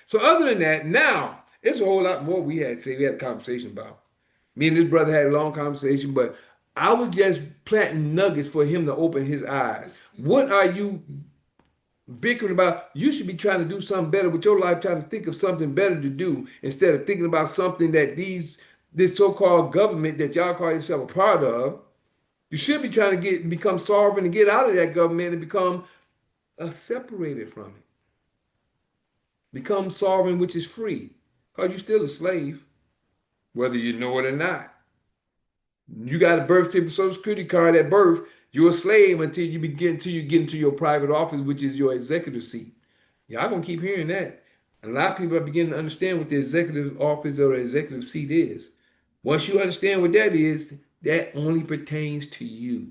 So other than that, now it's a whole lot more we had to say. We had a conversation about. Me and this brother had a long conversation, but I was just planting nuggets for him to open his eyes. What are you bickering about? You should be trying to do something better with your life, trying to think of something better to do instead of thinking about something that this so-called government that y'all call yourself a part of. You should be trying to become sovereign and get out of that government and become separated from it. Become sovereign, which is free, because you're still a slave, whether you know it or not. You got a birth certificate, social security card at birth. You're a slave until you get into your private office, which is your executive seat. Y'all gonna keep hearing that. And a lot of people are beginning to understand what the executive office or the executive seat is. Once you understand what that is, that only pertains to you.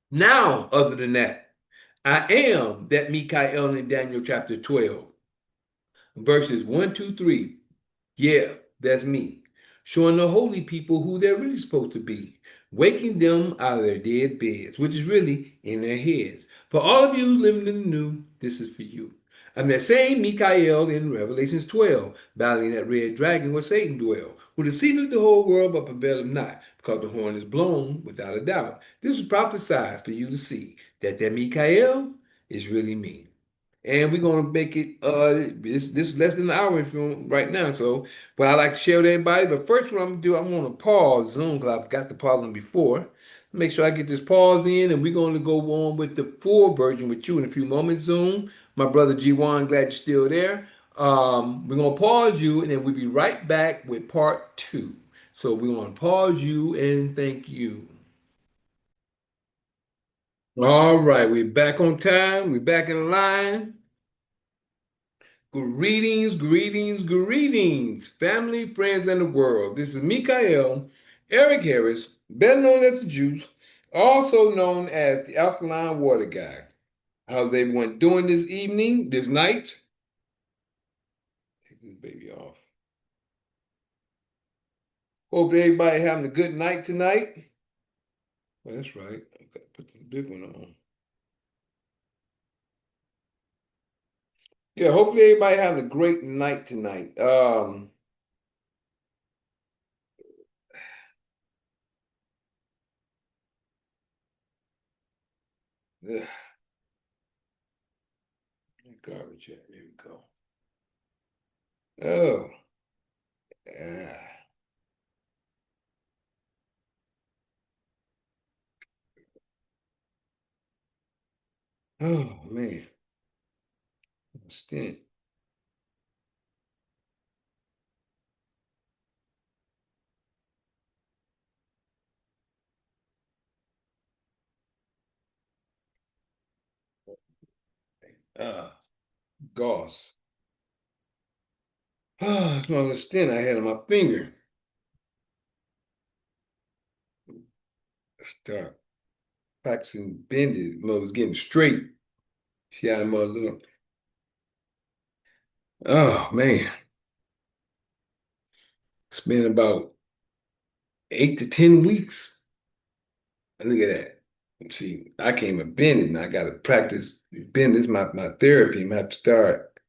Now, other than that, I am that Mikael in Daniel chapter 12, verses 1, 2, 3. Yeah, that's me. Showing the holy people who they're really supposed to be, waking them out of their dead beds, which is really in their heads. For all of you living in the new, this is for you. I'm that same Mikael in Revelations 12, battling that red dragon where Satan dwells, who deceiveth the whole world but prevaileth not, because the horn is blown without a doubt. This was prophesied for you to see that Mikael is really me. And we're gonna make it this is less than an hour from right now. So, but I like to share with everybody. But first, what I'm gonna do, I'm gonna pause Zoom because I forgot to pause them before. Make sure I get this pause in, and we're gonna go on with the full version with you in a few moments. Zoom, my brother G1, glad you're still there. We're gonna pause you, and then we'll be right back with part two. So we're gonna pause you and thank you. All right, we're back on time. We're back in line. Greetings, greetings, greetings, family, friends, and the world. This is Mikael, Eric Harris, better known as the Juice, also known as the Alkaline Water Guy. How's everyone doing this evening, this night? Take this baby off. Hope everybody having a good night tonight. Well, that's right. I gotta put this big one on. Yeah, hopefully everybody having a great night tonight. Ugh, garbage. There we go. Oh, yeah. Oh man, stint. Gauze. It's not a stint I had on my finger. Start practicing bending. Mother was getting straight. She had a mother. Oh man, it's been about 8 to 10 weeks. Look at that. See, I came a bending. I got to practice bending. This is my therapy. I'm gonna have to start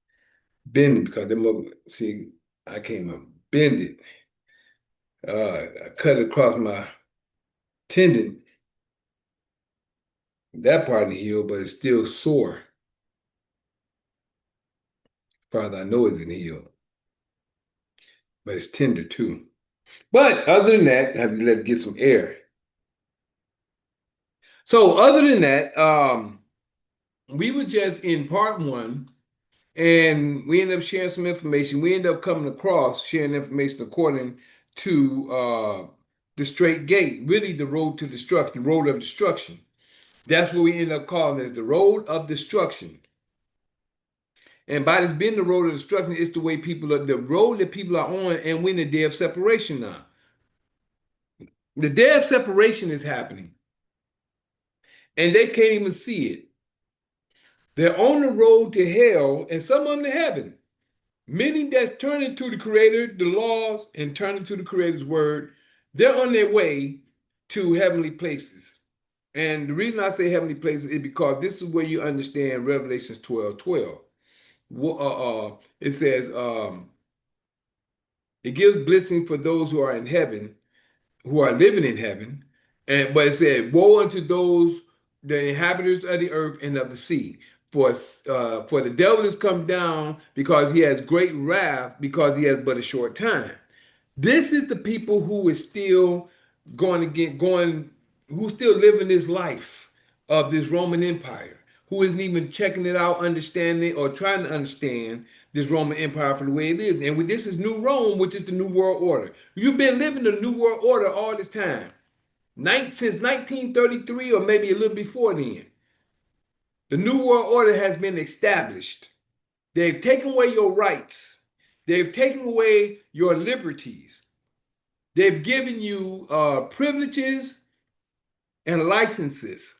bending because the mother. See, I came a bended. I cut it across my tendon. That part of the heel, but it's still sore. Farther I know it's in the heel, but it's tender too. But other than that, let's get some air. So other than that, we were just in part one, and we ended up sharing some information. We ended up coming across sharing information according to the straight gate, really the road to destruction, road of destruction. That's what we ended up calling it, the road of destruction. And by this being the road of destruction, it's the way people are, the road that people are on, and we're in the day of separation now. The day of separation is happening, and they can't even see it. They're on the road to hell and some of them to heaven. Many that's turning to the Creator, the laws, and turning to the Creator's word, they're on their way to heavenly places. And the reason I say heavenly places is because this is where you understand Revelations 12:12. It says, it gives blessing for those who are in heaven, who are living in heaven. And but it said, woe unto those, the inhabitants of the earth and of the sea. For the devil has come down because he has great wrath, because he has but a short time. This is the people who is still who's still living this life of this Roman Empire, who isn't even checking it out, understanding or trying to understand this Roman Empire for the way it is. And this is New Rome, which is the New World Order. You've been living the New World Order all this time, since 1933 or maybe a little before then. The New World Order has been established. They've taken away your rights. They've taken away your liberties. They've given you privileges and licenses.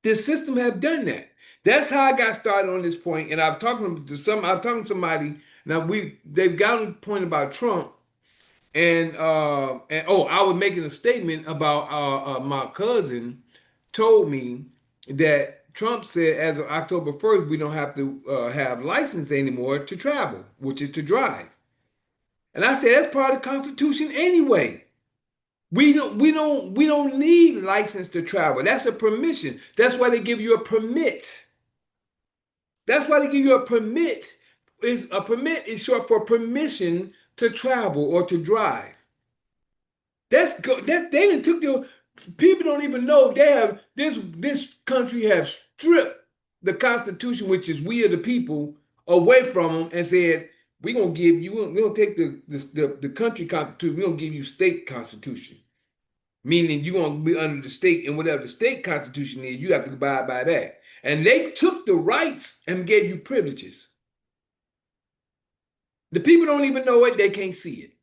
This system have done that. That's how I got started on this point. And I'm talking to somebody. Now they've gotten to the point about Trump. And oh, I was making a statement about my cousin told me that Trump said as of October 1st, we don't have to have license anymore to travel, which is to drive. And I said that's part of the Constitution anyway. We don't need license to travel. That's a permission. That's why they give you a permit. That's why they give you a permit. A permit is short for permission to travel or to drive. They didn't took your people don't even know they have this country has stripped the Constitution, which is we are the people, away from them and said we're gonna give you we're gonna take the country constitution, we're gonna give you state constitution. Meaning you're gonna be under the state, and whatever the state constitution is, you have to abide by that. And they took the rights and gave you privileges. The people don't even know it, they can't see it.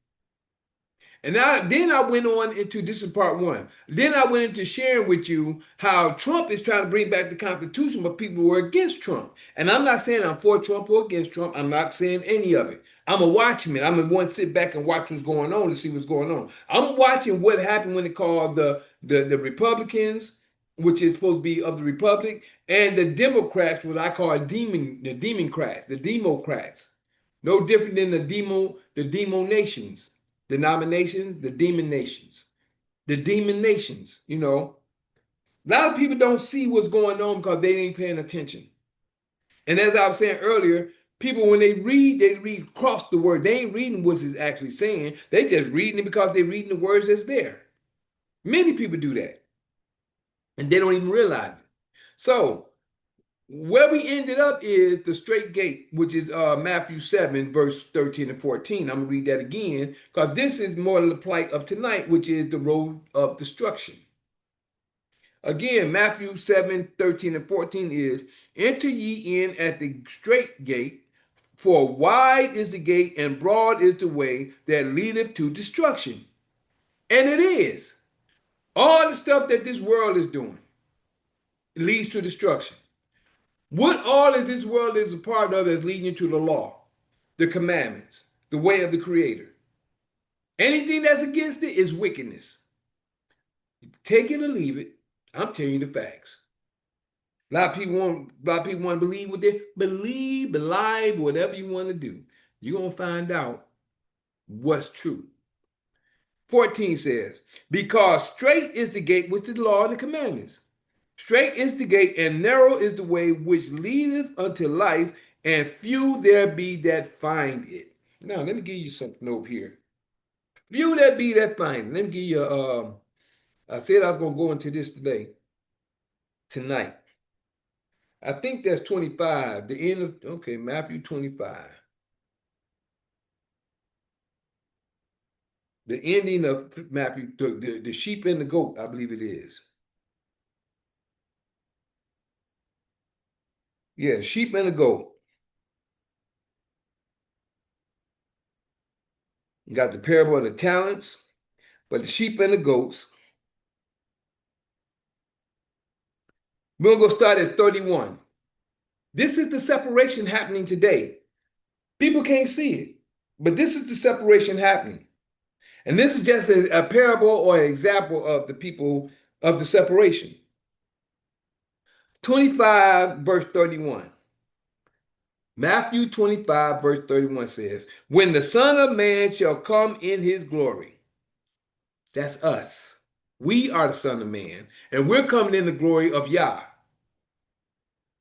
And then I went on into this is part one. Then I went into sharing with you how Trump is trying to bring back the Constitution, but people were against Trump. And I'm not saying I'm for Trump or against Trump. I'm not saying any of it. I'm a watchman. I'm the one sit back and watch what's going on to see what's going on. I'm watching what happened when they called the Republicans, which is supposed to be of the Republic, and the Democrats, what I call the Democrats. No different than the demo nations. Denominations, the demon nations, the demon nations. A lot of people don't see what's going on because they ain't paying attention. And as I was saying earlier, people when they read across the word. They ain't reading what it's actually saying. They just reading it because they're reading the words that's there. Many people do that, and they don't even realize it. So where we ended up is the straight gate, which is Matthew 7, verse 13 and 14. I'm going to read that again because this is more the plight of tonight, which is the road of destruction. Again, Matthew 7, 13 and 14 is, enter ye in at the straight gate, for wide is the gate and broad is the way that leadeth to destruction. And it is. All the stuff that this world is doing leads to destruction. What all of this world is a part of is leading you to the law, the commandments, the way of the Creator. Anything that's against it is wickedness. Take it or leave it. I'm telling you the facts. A lot of people want to believe what they believe, whatever you want to do. You're gonna find out what's true. 14 says, because straight is the gate with the law and the commandments. Straight is the gate, and narrow is the way which leadeth unto life, and few there be that find it. Now, let me give you something over here. Few there be that find it. Let me give you, I said I was going to go into this tonight. I think that's 25, the end of, okay, Matthew 25. The ending of Matthew, the sheep and the goat, I believe it is. Yeah, sheep and a goat. You got the parable of the talents, but the sheep and the goats. We're going to go start at 31. This is the separation happening today. People can't see it. But this is the separation happening. And this is just a parable or an example of the people of the separation. 25, verse 31. Matthew 25, verse 31 says, when the Son of Man shall come in his glory, that's us. We are the Son of Man, and we're coming in the glory of Yah.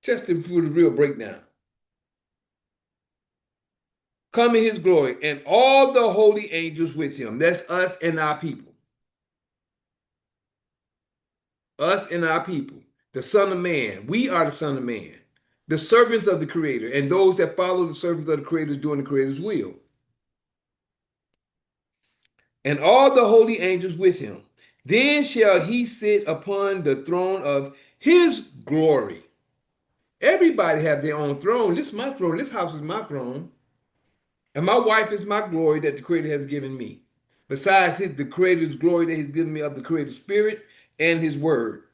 Just for the real breakdown. Come in his glory, and all the holy angels with him. That's us and our people. Us and our people. The Son of Man. We are the Son of Man. The servants of the Creator, and those that follow the servants of the Creator doing the Creator's will. And all the holy angels with him. Then shall he sit upon the throne of his glory. Everybody have their own throne. This is my throne. This house is my throne. And my wife is my glory that the Creator has given me. Besides the Creator's glory that he's given me of the Creator's Spirit and his word.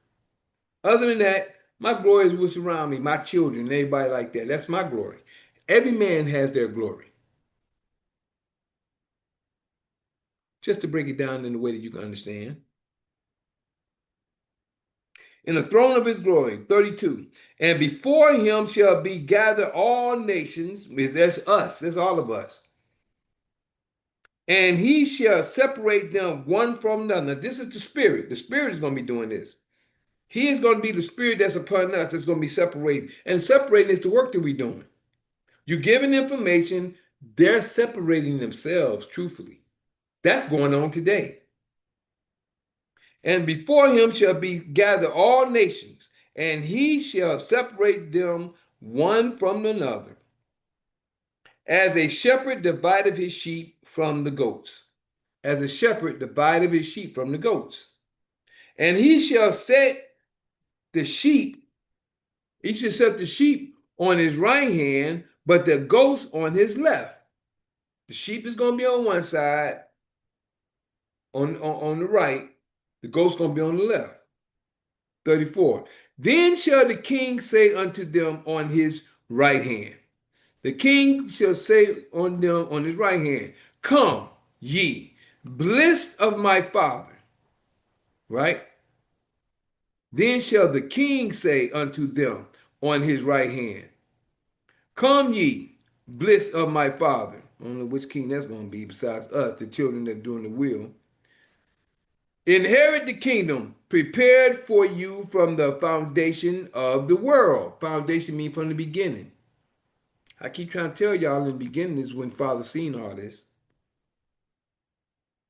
Other than that, my glory is what's around me, my children, and everybody like that. That's my glory. Every man has their glory. Just to break it down in a way that you can understand. In the throne of his glory, 32. And before him shall be gathered all nations. That's us. That's all of us. And he shall separate them one from another. This is the Spirit. The Spirit is going to be doing this. He is going to be the Spirit that's upon us that's going to be separated. And separating is the work that we're doing. You're giving information. They're separating themselves truthfully. That's going on today. And before him shall be gathered all nations, and he shall separate them one from another, as a shepherd divideth his sheep from the goats. As a shepherd divideth his sheep from the goats. And he shall set the sheep, he shall set the sheep on his right hand, but the goats on his left. The sheep is going to be on one side, on the right. The goat's going to be on the left. 34. Then shall the king say unto them on his right hand. The king shall say on them on his right hand, come ye, blessed of my father. Right? Then shall the king say unto them on his right hand, come ye, blessed of my father. I don't know which king that's going to be besides us, the children that are doing the will. Inherit the kingdom prepared for you from the foundation of the world. Foundation means from the beginning. I keep trying to tell y'all in the beginning is when Father seen all this.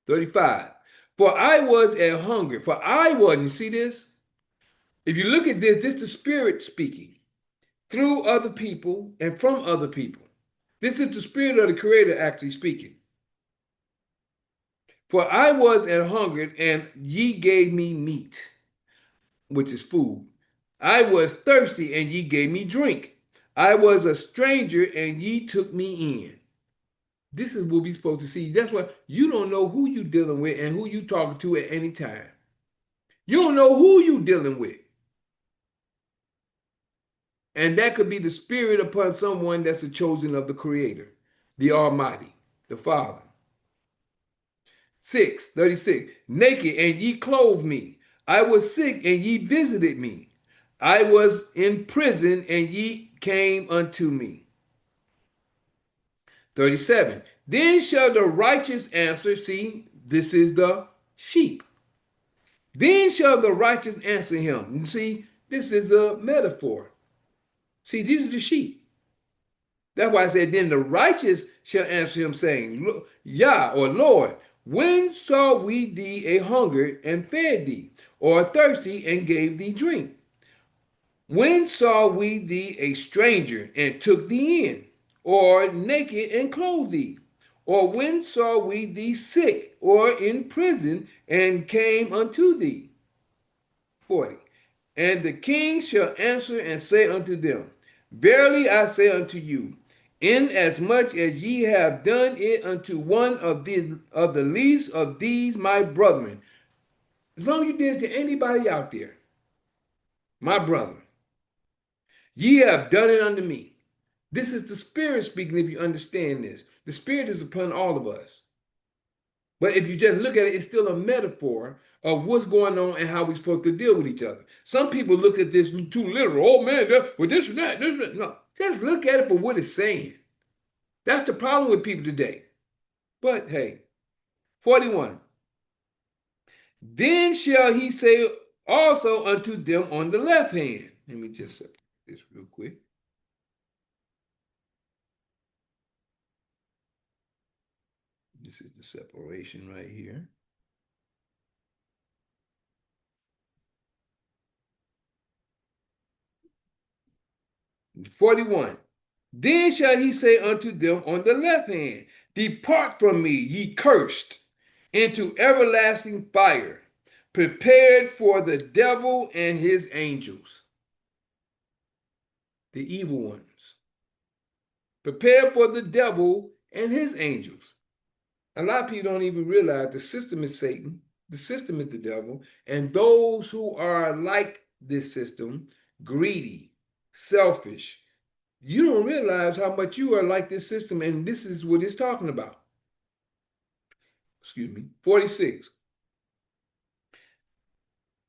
35. For I was at hunger. For I was, you see this? If you look at this, this is the Spirit speaking through other people and from other people. This is the Spirit of the Creator actually speaking. For I was at hunger, and ye gave me meat, which is food. I was thirsty, and ye gave me drink. I was a stranger, and ye took me in. This is what we're supposed to see. That's why you don't know who you're dealing with and who you're talking to at any time. You don't know who you're dealing with. And that could be the Spirit upon someone that's a chosen of the Creator, the Almighty, the Father. 36. Naked, and ye clothed me. I was sick, and ye visited me. I was in prison, and ye came unto me. 37. Then shall the righteous answer, see, this is the sheep. Then shall the righteous answer him. You see, this is a metaphor. See, these are the sheep. That's why I said, then the righteous shall answer him, saying, Yah, or Lord, when saw we thee a hungered and fed thee, or thirsty and gave thee drink? When saw we thee a stranger and took thee in, or naked and clothed thee? Or when saw we thee sick or in prison and came unto thee? 40. And the king shall answer and say unto them, verily I say unto you, inasmuch as ye have done it unto one of the least of these my brethren, as long as you did it to anybody out there, my brother, ye have done it unto me. This is the Spirit speaking, if you understand this. The Spirit is upon all of us. But if you just look at it, it's still a metaphor of what's going on and how we're supposed to deal with each other. Some people look at this too literal. Oh man, well, this and that, this and that. No, just look at it for what it's saying. That's the problem with people today. But hey, 41. Then shall he say also unto them on the left hand. Let me just separate this real quick. This is the separation right here. "41. Then shall he say unto them on the left hand, Depart from me, ye cursed, into everlasting fire, prepared for the devil and his angels." The evil ones. Prepared for the devil and his angels. A lot of people don't even realize the system is Satan, the system is the devil, and those who are like this system, greedy, selfish, you don't realize how much you are like this system, and this is what it's talking about. Excuse me. 46.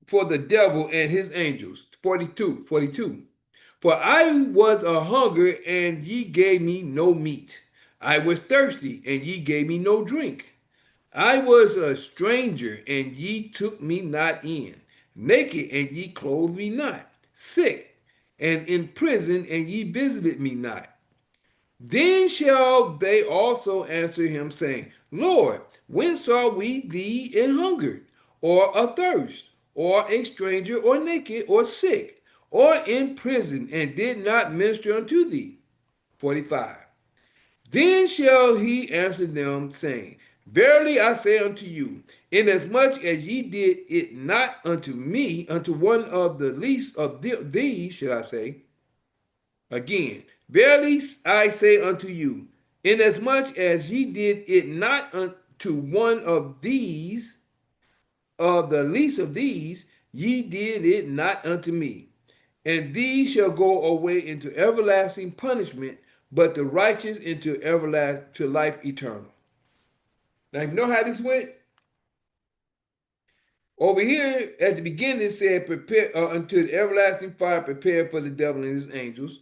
For the devil and his angels. 42. For I was a hunger, and ye gave me no meat. I was thirsty, and ye gave me no drink. I was a stranger, and ye took me not in. Naked, and ye clothed me not. Sick, and in prison, and ye visited me not. Then shall they also answer him, saying, Lord, when saw we thee in hunger, or athirst, or a stranger, or naked, or sick, or in prison, and did not minister unto thee? 45. Then shall he answer them, saying, Verily I say unto you, inasmuch as ye did it not unto me, unto one of the least of these, should I say, again, verily I say unto you, inasmuch as ye did it not unto one of these, of the least of these, ye did it not unto me. And these shall go away into everlasting punishment, but the righteous into everlasting to life eternal. Now you know how this went? Over here at the beginning it said, prepare unto the everlasting fire, prepared for the devil and his angels.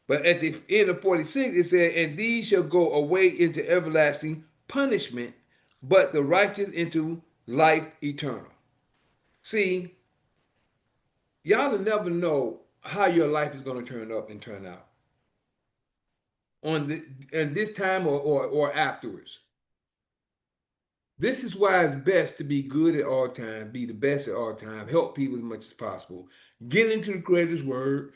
But at the end of 46, it said, and these shall go away into everlasting punishment, but the righteous into life eternal. See, y'all will never know how your life is going to turn up and turn out on this time or afterwards. This is why it's best to be good at all times, be the best at all times, help people as much as possible, get into the Creator's word,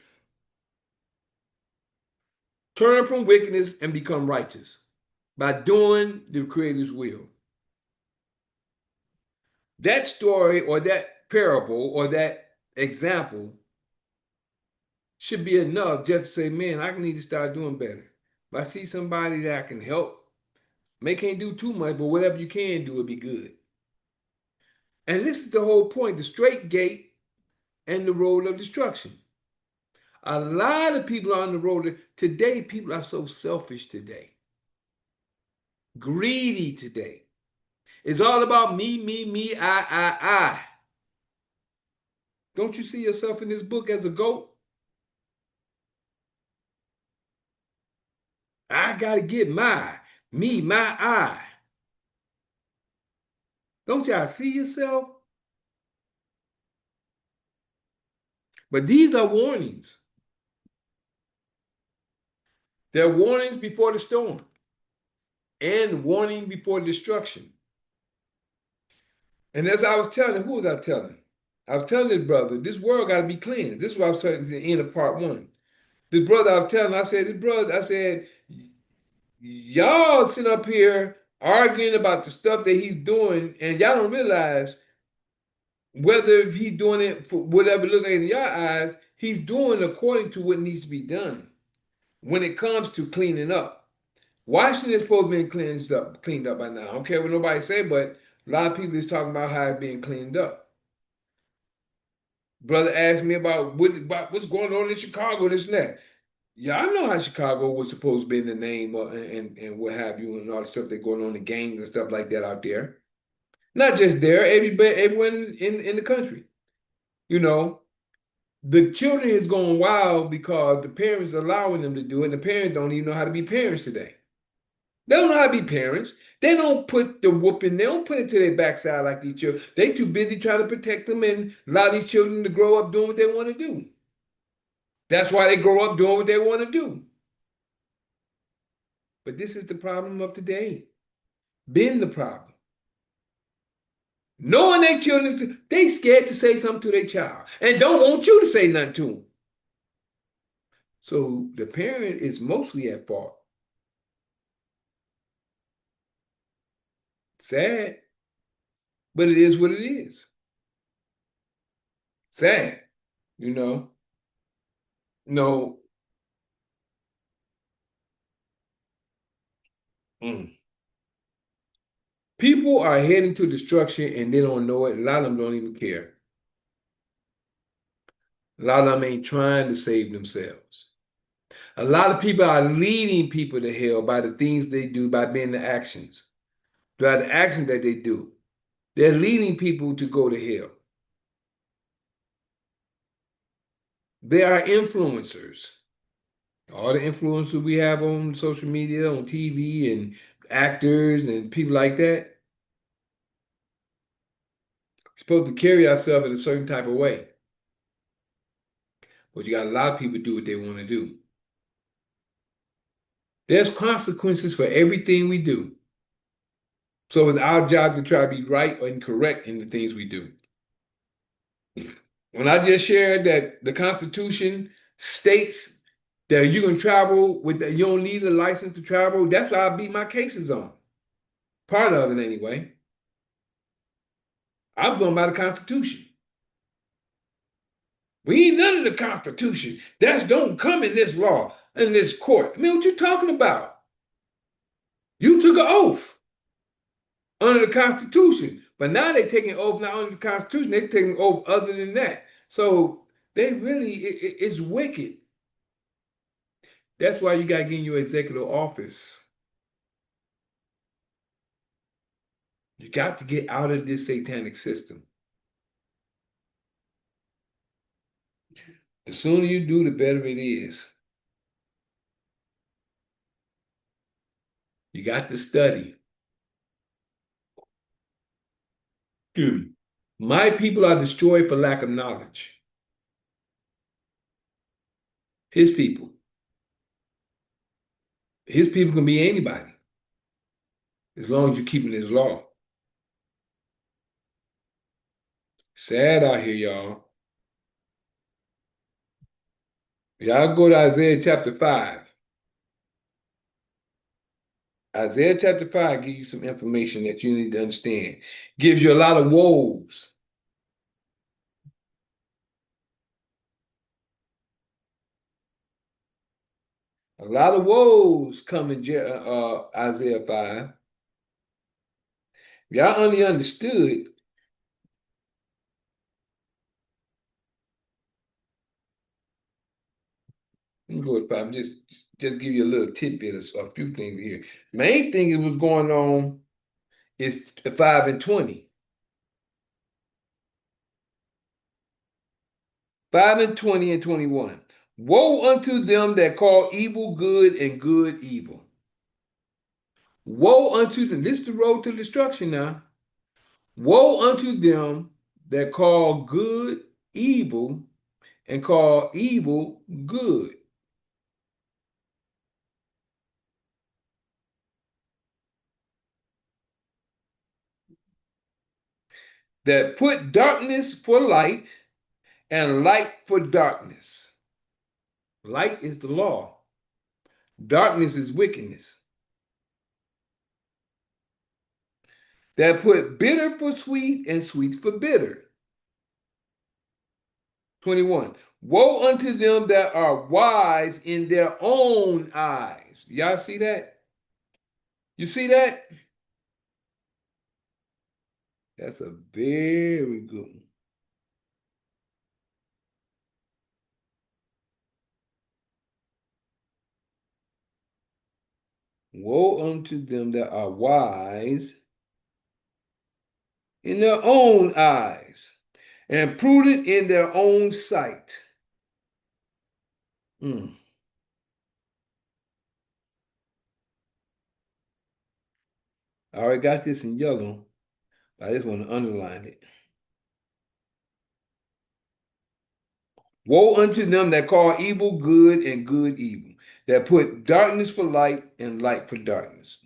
turn from wickedness and become righteous by doing the Creator's will. That story or that parable or that example should be enough just to say, man, I need to start doing better. If I see somebody that I can help, may can't do too much, but whatever you can do will be good. And this is the whole point, the straight gate and the road of destruction. A lot of people are on the road. Today, people are so selfish today. Greedy today. It's all about me, I. Don't you see yourself in this book as a goat? I got to get me, my, I. Don't y'all see yourself? But these are warnings. They're warnings before the storm and warning before destruction. And as I was telling, who was I telling? I was telling this brother, this world got to be cleansed. This is what I was saying at the end of part 1. This brother I was telling, I said, y'all sit up here arguing about the stuff that he's doing, and y'all don't realize whether he's doing it for whatever look like in your eyes, he's doing according to what needs to be done when it comes to cleaning up. Washington is supposed to be cleaned up by now. I don't care what nobody say, but a lot of people is talking about how it's being cleaned up. Brother asked me about what's going on in Chicago, this and that. Yeah, I know how Chicago was supposed to be in the name and what have you, and all the stuff that going on, the gangs and stuff like that out there. Not just there, everywhere in the country. You know, the children is going wild because the parents are allowing them to do it, and the parents don't even know how to be parents today. They don't know how to be parents. They don't put the whooping, they don't put it to their backside like these children. They too busy trying to protect them and allow these children to grow up doing what they want to do. That's why they grow up doing what they want to do. But this is the problem of today. Been the problem. Knowing their children, they scared to say something to their child and don't want you to say nothing to them. So the parent is mostly at fault. Sad, but it is what it is. Sad, you know. No. Mm. People are heading to destruction and they don't know it. A lot of them don't even care. A lot of them ain't trying to save themselves. A lot of people are leading people to hell by the things they do, by being the actions, by the actions that they do. They're leading people to go to hell. They are influencers. All the influencers we have on social media, on TV, and actors and people like that, we're supposed to carry ourselves in a certain type of way. But you got a lot of people do what they want to do. There's consequences for everything we do. So it's our job to try to be right and correct in the things we do. When I just shared that the Constitution states that you can travel with you don't need a license to travel, that's what I beat my cases on. Part of it anyway. I'm going by the Constitution. We ain't none of the Constitution. That don't come in this law, in this court. I mean, what you talking about? You took an oath under the Constitution, but now they're taking oath not under the Constitution. They're taking oath other than that. So they really, it's wicked. That's why you got to get in your executive office. You got to get out of this satanic system. The sooner you do, the better it is. You got to study. Excuse me. My people are destroyed for lack of knowledge. His people. His people can be anybody as long as you're keeping his law. Sad out here, y'all. Y'all go to Isaiah chapter 5. Isaiah chapter 5 gives you some information that you need to understand. Gives you a lot of woes. A lot of woes come in Isaiah 5. Y'all only understood. Let me go to 5. Just give you a little tidbit of a few things here. Main thing that was going on is 5 and 20. 5 and 20 and 21. Woe unto them that call evil good and good evil. Woe unto them. This is the road to destruction now. Woe unto them that call good evil and call evil good. That put darkness for light and light for darkness. Light is the law. Darkness is wickedness. That put bitter for sweet and sweet for bitter. 21. Woe unto them that are wise in their own eyes. Y'all see that? You see that? That's a very good one. Woe unto them that are wise in their own eyes and prudent in their own sight. Mm. I already got this in yellow. I just want to underline it. Woe unto them that call evil good and good evil, that put darkness for light and light for darkness.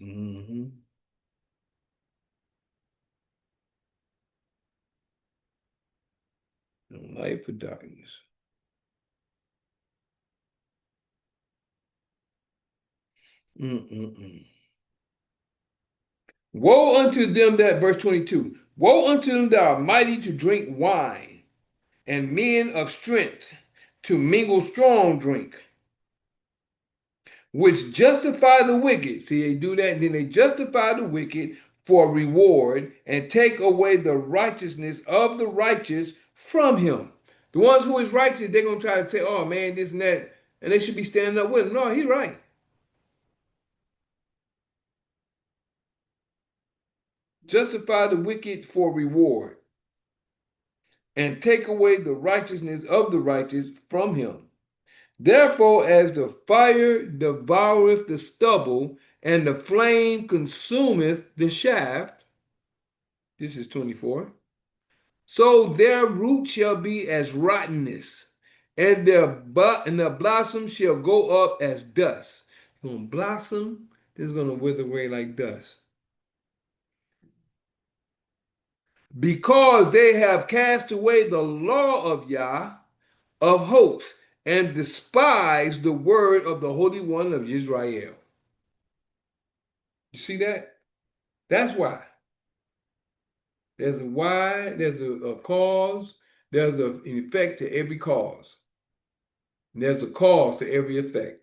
Light for darkness. Woe unto them that, verse 22, woe unto them that are mighty to drink wine, and men of strength to mingle strong drink, which justify the wicked. See, they do that, and then they justify the wicked for reward and take away the righteousness of the righteous from him. The ones who is righteous, they're going to try to say, oh man, this and that, and they should be standing up with him. No, he's right. Justify the wicked for reward and take away the righteousness of the righteous from him. Therefore, as the fire devoureth the stubble, and the flame consumeth the shaft, this is 24, so their root shall be as rottenness, and the blossom shall go up as dust. It's going to blossom, it's going to wither away like dust. Because they have cast away the law of Yah, of hosts, and despised the word of the Holy One of Israel. You see that? That's why. There's a why, there's a cause, there's an effect to every cause. And there's a cause to every effect.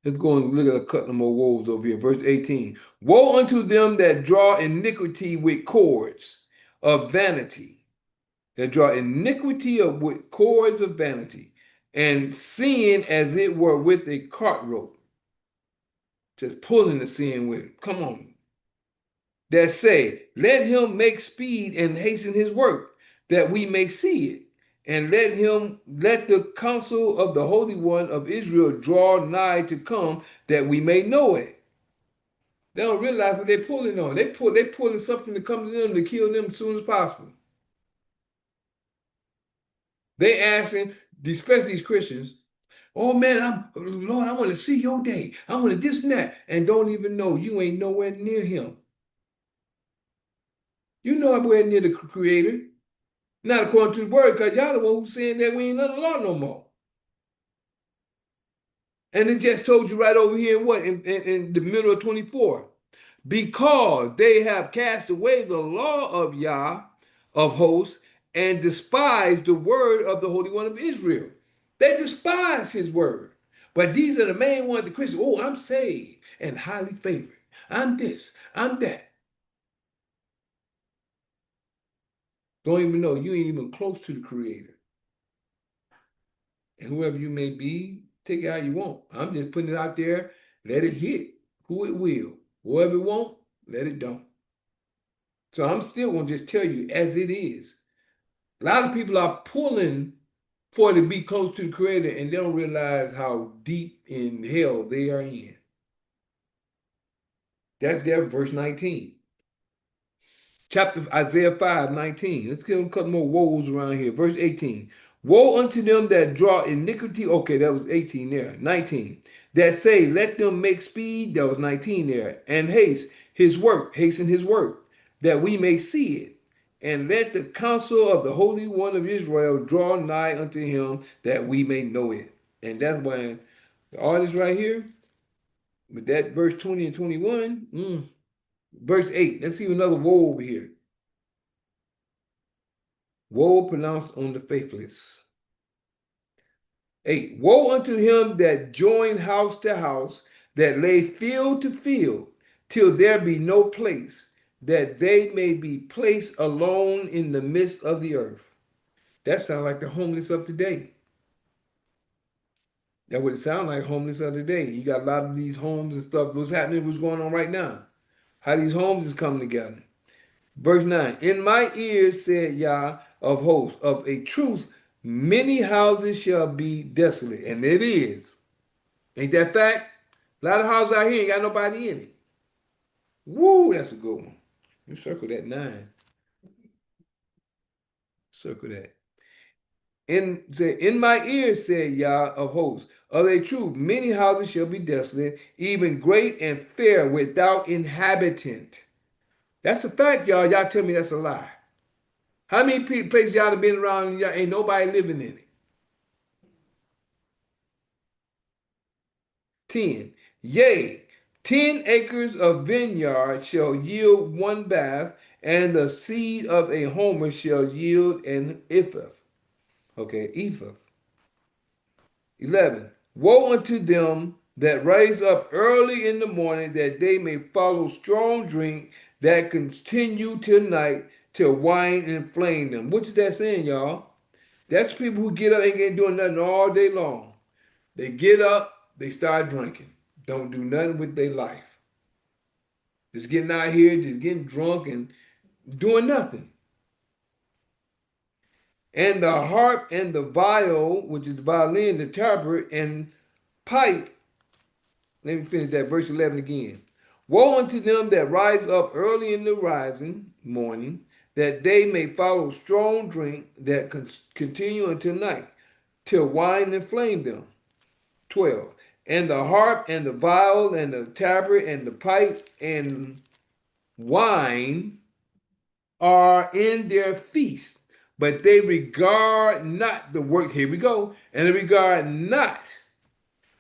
Let's go and look at a couple more woes over here. Verse 18. Woe unto them that draw iniquity with cords of vanity, that draw iniquity with cords of vanity, and sin as it were with a cart rope. Just pulling the sin with it. Come on. That say, let him make speed and hasten his work, that we may see it. And let the counsel of the Holy One of Israel draw nigh to come, that we may know it. They don't realize what they're pulling on. They're pulling something to come to them to kill them as soon as possible. They asking, especially these Christians, oh man, Lord, I want to see your day. I want to this and that. And don't even know you ain't nowhere near him. You know nowhere near the Creator. Not according to the word, because y'all the one who's saying that we ain't under the law no more. And it just told you right over here in the middle of 24. Because they have cast away the law of Yah, of hosts, and despised the word of the Holy One of Israel. They despise his word. But these are the main ones, the Christians. Oh, I'm saved and highly favored. I'm this, I'm that. Don't even know you ain't even close to the Creator. And whoever you may be, take it how you want. I'm just putting it out there. Let it hit who it will. Whoever it won't, let it don't. So I'm still going to just tell you as it is. A lot of people are pulling for to be close to the Creator, and they don't realize how deep in hell they are in. That's there, verse 19. Chapter Isaiah 5:19. Let's get a couple more woes around here. Verse 18. Woe unto them that draw iniquity. Okay, that was 18 there. 19. That say, let them make speed. That was 19 there. And hasten his work, that we may see it. And let the counsel of the Holy One of Israel draw nigh unto him, that we may know it. And that's when the artist right here, with that verse 20 and 21, verse 8. Let's see another woe over here. Woe pronounced on the faithless. 8. Woe unto him that join house to house, that lay field to field, till there be no place, that they may be placed alone in the midst of the earth. That sounds like the homeless of today. That's what it sounds like, homeless of the day. You got a lot of these homes and stuff. What's happening, what's going on right now? How these homes is coming together. Verse 9, in my ears said Yah of hosts, of a truth, many houses shall be desolate. And it is. Ain't that fact? A lot of houses out here ain't got nobody in it. Woo, that's a good one. You circle that 9. Circle that. In my ears said Yah of hosts, of a truth, many houses shall be desolate, even great and fair without inhabitant. That's a fact, y'all. Y'all tell me that's a lie. How many places y'all have been around and y'all ain't nobody living in it? 10. Yea, 10 acres of vineyard shall yield one bath, and the seed of a homer shall yield an ephah. Okay, ephah. 11. Woe unto them that rise up early in the morning, that they may follow strong drink, that continue till night, till wine inflame them. What is that saying, y'all? That's people who get up and ain't doing nothing all day long. They get up, they start drinking. Don't do nothing with their life. Just getting out here, just getting drunk and doing nothing. And the harp and the viol, which is the violin, the tabret, and pipe. Let me finish that verse 11 again. Woe unto them that rise up early in the rising morning, that they may follow strong drink, that continue until night, till wine inflame them. 12. And the harp and the viol and the tabret and the pipe and wine are in their feast, but they regard not the work. Here we go. And they regard not,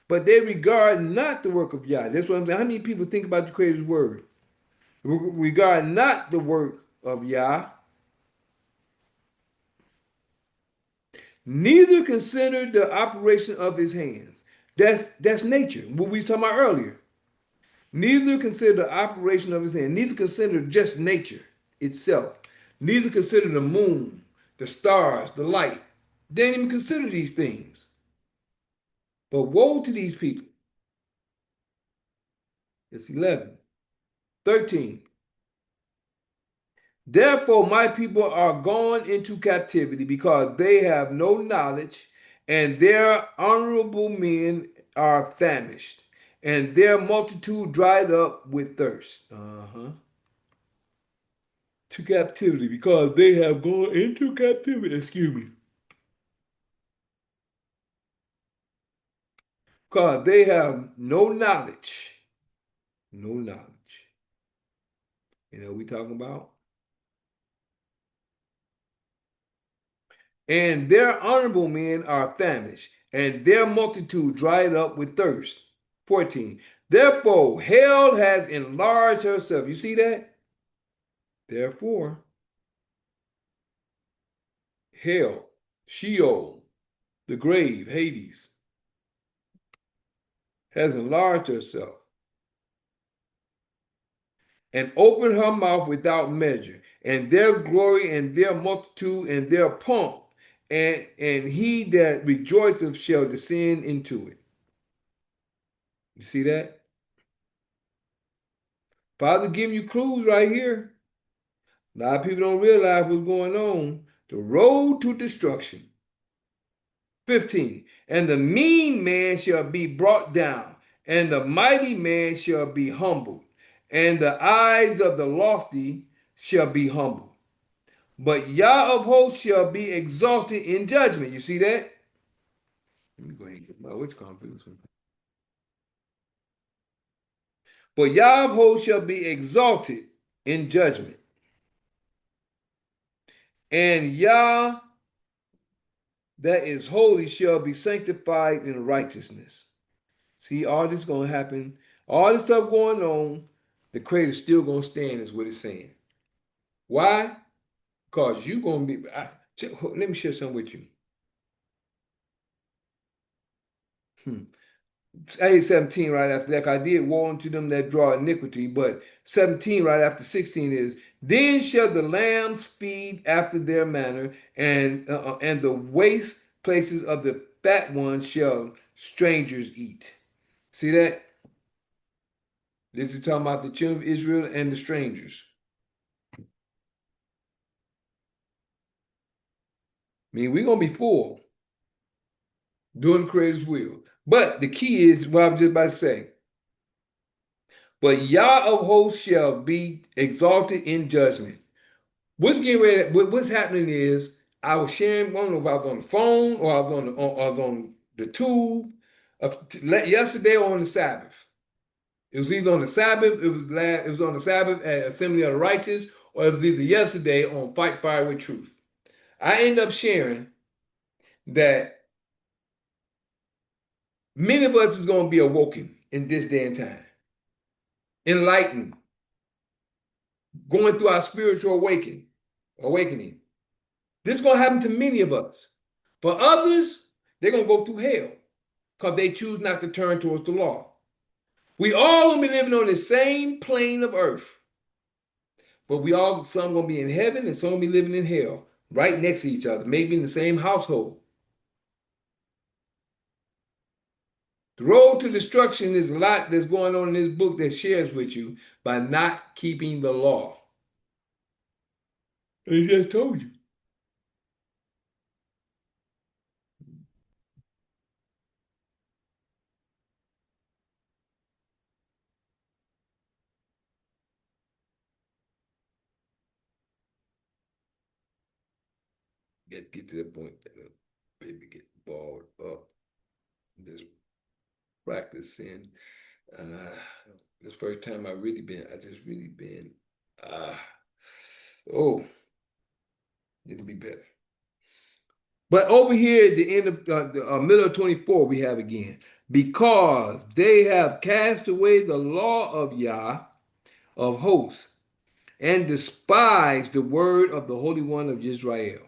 but they regard not the work of Yah. That's what I'm saying. How many people think about the Creator's word? Regard not the work of Yah, neither consider the operation of his hands. That's nature, what we was talking about earlier. Neither consider the operation of his hand, neither consider just nature itself, neither consider the moon, the stars, the light. They didn't even consider these things. But woe to these people. It's 11. 13. Therefore, my people are gone into captivity because they have no knowledge, and their honorable men are famished, and their multitude dried up with thirst. To captivity because they have gone into captivity. Excuse me. Because they have no knowledge. No knowledge. You know what we talking about? And their honorable men are famished, and their multitude dried up with thirst. 14. Therefore, hell has enlarged herself. You see that? Therefore, hell, Sheol, the grave, Hades, has enlarged herself and opened her mouth without measure, and their glory and their multitude and their pomp, and he that rejoiceth shall descend into it. You see that? Father giving you clues right here. A lot of people don't realize what's going on. The road to destruction. 15. And the mean man shall be brought down, and the mighty man shall be humbled, and the eyes of the lofty shall be humbled. But Yah of hosts shall be exalted in judgment. You see that? Let me go ahead and get my which confidence. But Yah of hosts shall be exalted in judgment. And Yah that is holy shall be sanctified in righteousness. See, all this going to happen. All this stuff going on, the Creator still going to stand, is what it's saying. Why? Because you going to be. Let me share something with you. I hate 17 right after that. I did woe unto them that draw iniquity, but 17 right after 16 is, then shall the lambs feed after their manner, and the waste places of the fat ones shall strangers eat. See that? This is talking about the children of Israel and the strangers. I mean, we're going to be full doing the Creator's will. But the key is what I was just about to say. But Yah of hosts shall be exalted in judgment. What's getting ready? What's happening is I was sharing. I don't know if I was on the phone or I was on the tube yesterday or on the Sabbath. It was either on the Sabbath. It was on the Sabbath at Assembly of the Righteous, or it was either yesterday on Fight Fire with Truth. I end up sharing that many of us is going to be awoken in this day and time, enlightened, going through our spiritual awakening. This is going to happen to many of us. For others, they're going to go through hell because they choose not to turn towards the law. We all going to be living on the same plane of earth, but some going to be in heaven and some going to be living in hell, right next to each other, maybe in the same household. The road to destruction is a lot that's going on in this book that shares with you by not keeping the law. I just told you. Get to the point that baby get balled up. Just practicing. This first time I just really been, oh, it'll be better. But over here at the end of the middle of 24, we have again, because they have cast away the law of Yah of hosts and despised the word of the Holy One of Israel.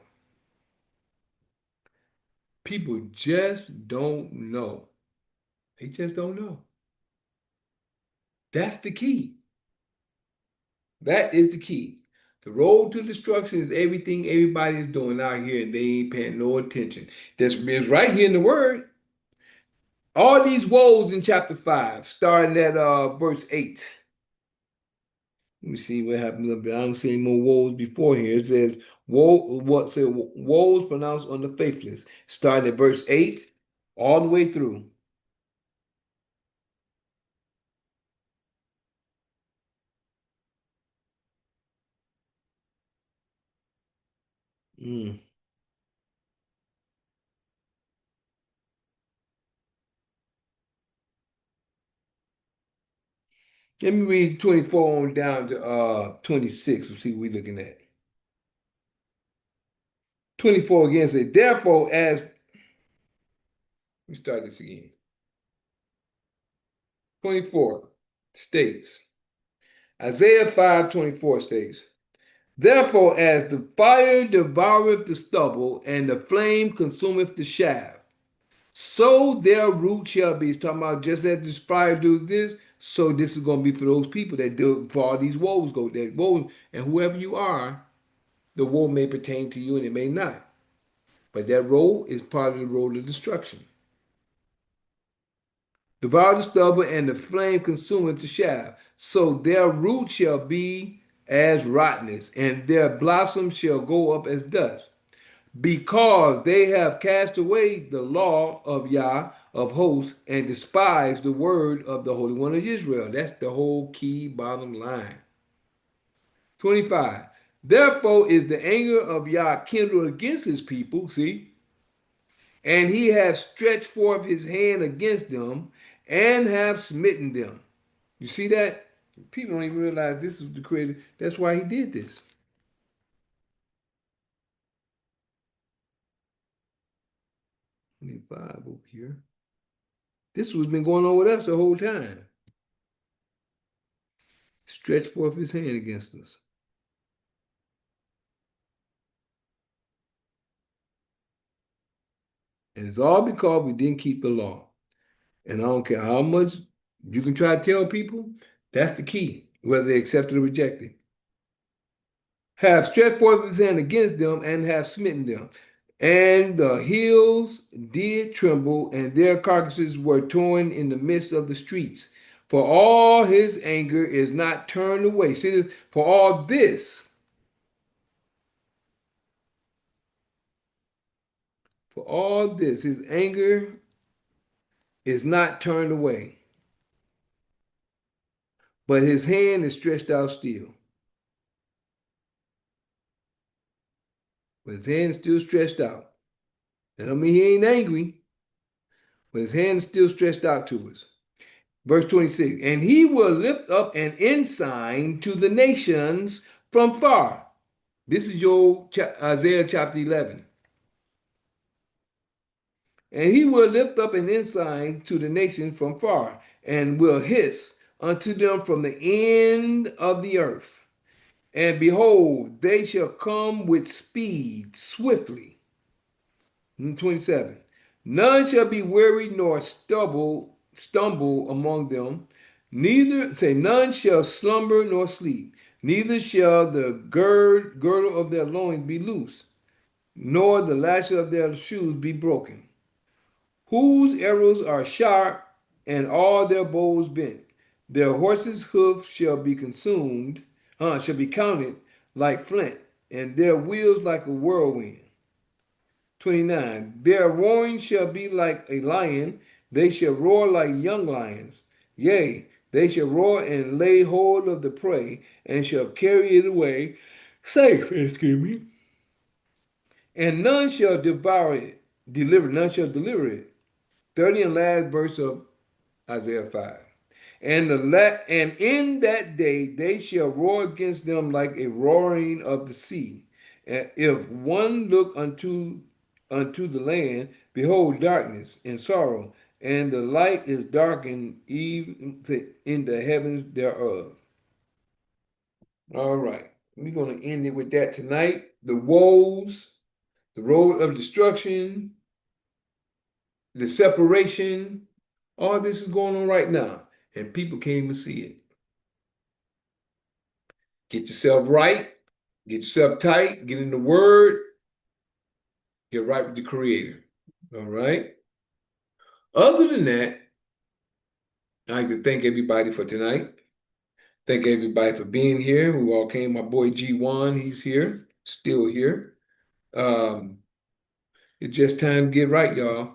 People just don't know. They just don't know. That's the key. That is the key. The road to destruction is everything everybody is doing out here, and they ain't paying no attention. That's right here in the word. All these woes in chapter 5, starting at verse 8. Let me see what happens up there. I don't see any more woes before here. It says, woes pronounced on the faithless, starting at verse 8, all the way through. Mm. Let me read 24 on down to 26. We'll see what we're looking at. 24 again says, therefore, as we start this again. 24 states, Isaiah 5:24 states, therefore, as the fire devoureth the stubble, and the flame consumeth the shaft, so their root shall be. It's talking about just as this fire do this, so this is going to be for those people that do for all these woes go. That woe, and whoever you are, the woe may pertain to you and it may not. But that road is part of the road of destruction. Devour the stubble, and the flame consumeth the shaft. So their root shall be as rottenness, and their blossom shall go up as dust. Because they have cast away the law of Yah of hosts and despised the word of the Holy One of Israel. That's the whole key bottom line. 25. Therefore is the anger of Yah kindled against his people, see? And he has stretched forth his hand against them and have smitten them. You see that? People don't even realize this is the creator. That's why he did this. 25 over here. This has been going on with us the whole time. Stretch forth his hand against us. And it's all because we didn't keep the law. And I don't care how much you can try to tell people, that's the key, whether they accept it or reject it. Have stretched forth his hand against them and have smitten them. And the hills did tremble, and their carcasses were torn in the midst of the streets. For all his anger is not turned away. See this? For all this, his anger is not turned away, but his hand is stretched out still. But his hand is still stretched out. That don't mean he ain't angry, but his hand is still stretched out to us. Verse 26, and he will lift up an ensign to the nations from far. This is your Isaiah chapter 11. And he will lift up an ensign to the nations from far, and will hiss unto them from the end of the earth. And behold, they shall come with speed swiftly. 27. None shall be weary nor stumble among them. None shall slumber nor sleep. Neither shall the girdle of their loins be loose, nor the latchet of their shoes be broken. Whose arrows are sharp, and all their bows bent. Their horses' hoofs shall be counted like flint, and their wheels like a whirlwind. 29. Their roaring shall be like a lion, they shall roar like young lions. Yea, they shall roar and lay hold of the prey, and shall carry it away safe, excuse me. And none shall none shall deliver it. 30 and last verse of Isaiah 5. And in that day they shall roar against them like a roaring of the sea. And if one look unto the land, behold darkness and sorrow, and the light is darkened even in the heavens thereof. All right, we're going to end it with that tonight. The woes, the road of destruction, the separation, all this is going on right now, and people can't even see it. Get yourself right, get yourself tight, get in the Word, get right with the Creator. All right. Other than that, I'd like to thank everybody for tonight. Thank everybody for being here who all came. My boy G1, he's here, still here. Um, it's just time to get right, y'all.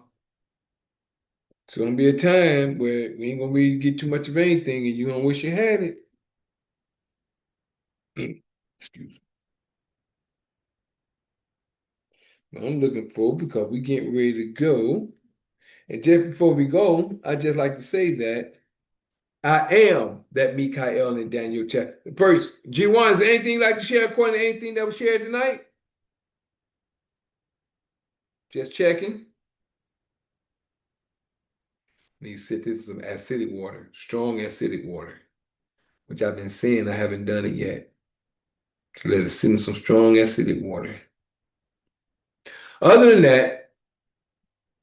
It's gonna be a time where we ain't gonna really get too much of anything, and you're gonna wish you had it. Excuse me. I'm looking forward because we getting ready to go. And just before we go, I just like to say that I am that Mikael and Daniel chat. First, G1, is there anything you'd like to share according to anything that was shared tonight? Just checking. Need to sit this some acidic water, strong acidic water, which I've been saying I haven't done it yet. So let us sit in some strong acidic water. Other than that,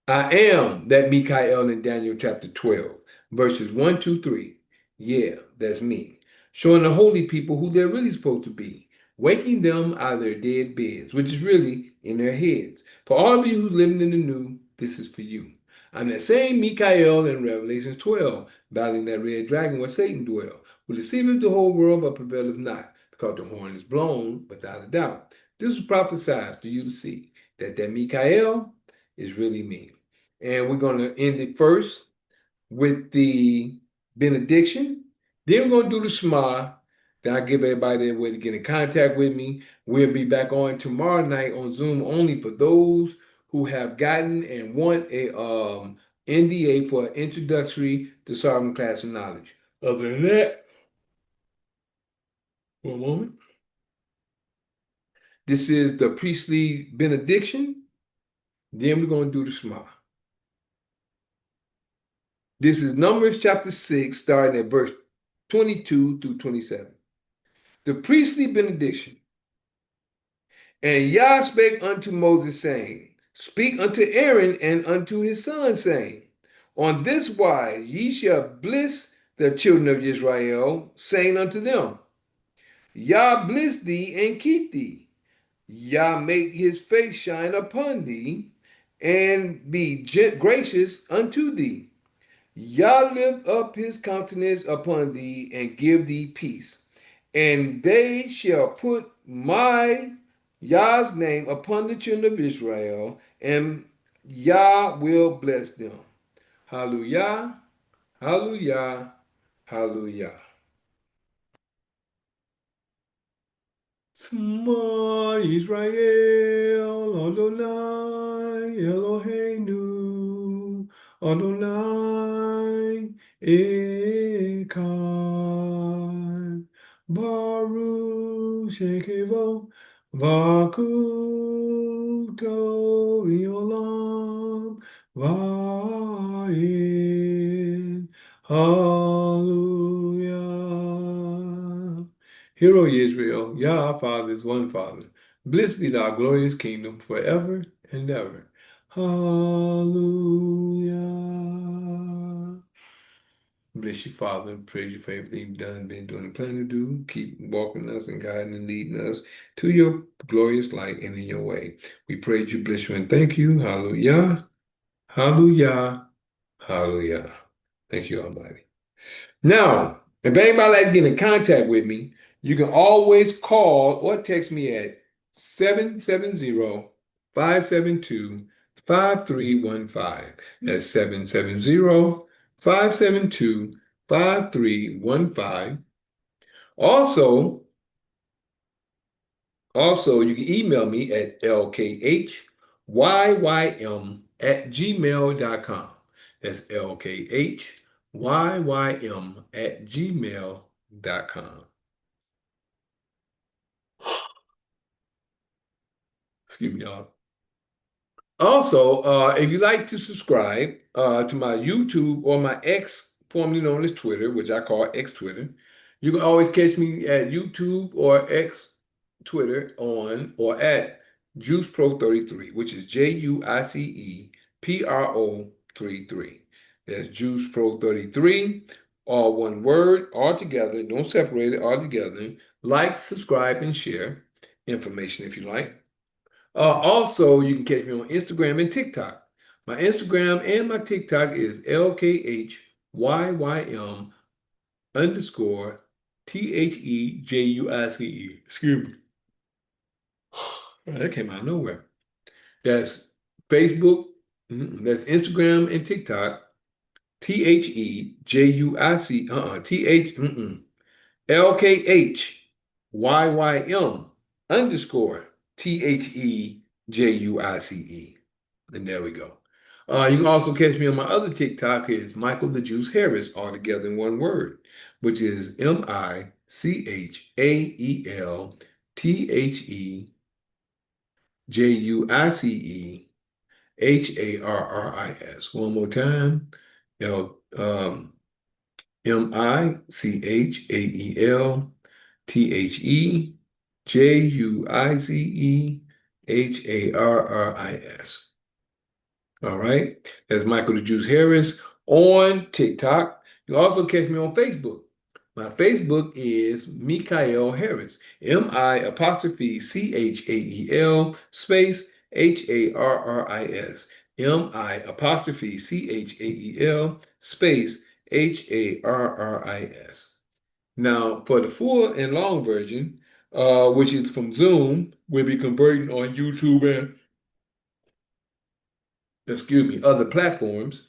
I am that Mikael in Daniel chapter 12, verses 1, 2, 3. Yeah, that's me. Showing the holy people who they're really supposed to be, waking them out of their dead beds, which is really in their heads. For all of you who's living in the new, this is for you. I'm that same Mikael in Revelation 12, battling that red dragon where Satan dwells, who deceiveth the whole world but prevaileth not, because the horn is blown without a doubt. This was prophesied for you to see that Mikael is really me. And we're going to end it first with the benediction. Then we're going to do the Shema. Then I give everybody a way to get in contact with me. We'll be back on tomorrow night on Zoom only for those who have gotten and want a NDA for an introductory to Sovereign Class of Knowledge. Other than that, one moment. This is the priestly benediction. Then we're going to do the Shema. This is Numbers chapter 6, starting at verse 22 through 27. The priestly benediction. And Yah spake unto Moses, saying, Speak unto Aaron and unto his sons, saying, On this wise ye shall bless the children of Israel, saying unto them, Yah bless thee and keep thee. Yah make his face shine upon thee, and be gracious unto thee. Yah lift up his countenance upon thee, and give thee peace. And they shall put my Yah's name upon the children of Israel, and Yah will bless them. Hallelujah, hallelujah, hallelujah. Shema Israel, Adonai Eloheinu, Adonai Echad. Baruch Shekevo, Vakuto Violam, Vaed. Hallelujah. Hear, O Israel, Yah our Father is one Father. Blessed be thy glorious kingdom forever and ever. Hallelujah. Bless you, Father. Praise you for everything you've done, been doing, and plan to do. Keep walking us and guiding and leading us to your glorious light and in your way. We praise you, bless you, and thank you. Hallelujah. Hallelujah. Hallelujah. Thank you, Almighty. Now, if anybody like to get in contact with me, you can always call or text me at 770-572-5315. That's 770-572-5315. Also, you can email me at lkhyym@gmail.com. That's lkhyym@gmail.com. Excuse me, y'all. Also, if you'd like to subscribe to my YouTube or my X, formerly known as Twitter, which I call X Twitter, you can always catch me at YouTube or X Twitter on or at JuicePro33, which is JuicePro33. That's JuicePro33, all one word, all together, don't separate it, all together. Like, subscribe, and share information if you like. Also, you can catch me on Instagram and TikTok. My Instagram and my TikTok is LKHYYM underscore THEJUICE. Excuse me. That came out of nowhere. That's Facebook, that's Instagram and TikTok, THEJUIC, LKHYYM underscore THEJUICE. And there we go. You can also catch me on my other TikTok is Michael the Juice Harris, all together in one word, which is MICHAELTHEJUICEHARRIS. One more time. MICHAELTHEJUICEHARRIS. All right. That's Michael the Juice Harris on TikTok. You also catch me on Facebook. My Facebook is Mikael Harris. MICHAEL space HARRIS. MICHAEL space HARRIS. Now, for the full and long version, which is from Zoom, we'll be converting on YouTube and other platforms.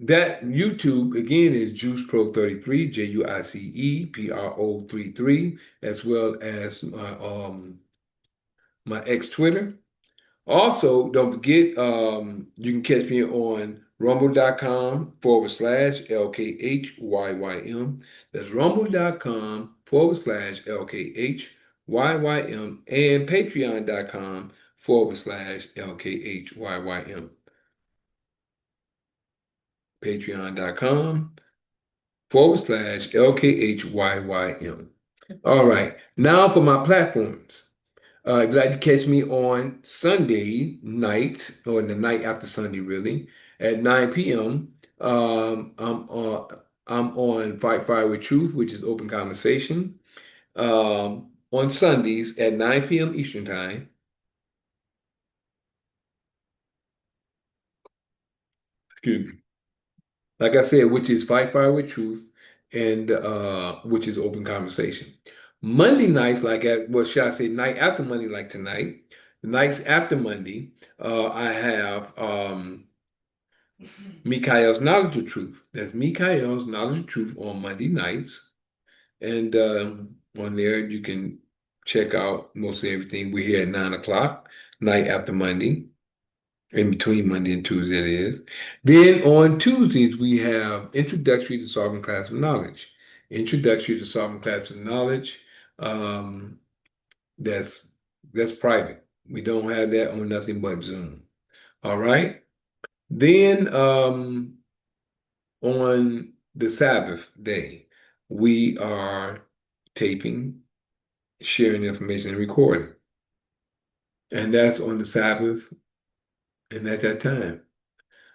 That YouTube again is Juice Pro 33, JUICEPRO33, as well as my X Twitter. Also, don't forget, you can catch me on rumble.com/LKHYYM. That's rumble.com/LKHYYM and patreon.com/LKHYYM. Patreon.com/LKHYYM. All right. Now for my platforms. If you'd like to catch me on Sunday night, or the night after Sunday, really, at 9 p.m., I'm on Fight Fire with Truth, which is open conversation. on Sundays at 9 p.m. Eastern Time. Excuse me. Like I said, which is Fight Fire with Truth and which is open conversation. Monday nights, like at what should I say, night after Monday, like tonight, the nights after Monday, I have Mikael's Knowledge of Truth. That's Mikael's Knowledge of Truth on Monday nights. And on there you can check out mostly everything. We're here at 9 o'clock, night after Monday. In between Monday and Tuesday, it is. Then on Tuesdays, we have Introductory to Solving Class of Knowledge. Introductory to Solving Class of Knowledge. Um, that's that's private. We don't have that on nothing but Zoom. All right. Then on the Sabbath day, we are taping, sharing information, and recording. And that's on the Sabbath and at that time.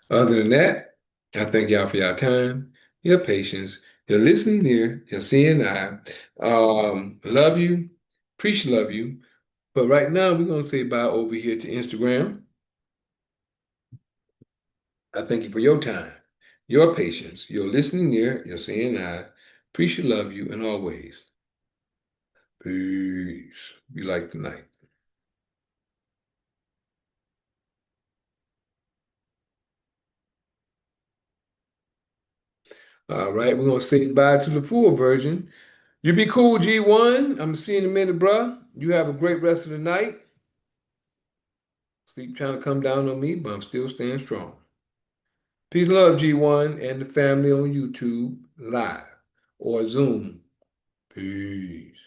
Other than that, I thank y'all for your time, your patience, your listening ear, your seeing eye. Love you, appreciate love you. But right now, we're gonna say bye over here to Instagram. I thank you for your time, your patience, your listening ear, your seeing eye. Appreciate love you, and always peace. Be like tonight. All right, we're gonna say bye to the full version. You be cool, G1. I'm gonna see you in a minute, bruh. You have a great rest of the night. Sleep trying to come down on me, but I'm still staying strong. Peace and love, G1 and the family on YouTube live or Zoom. Peace.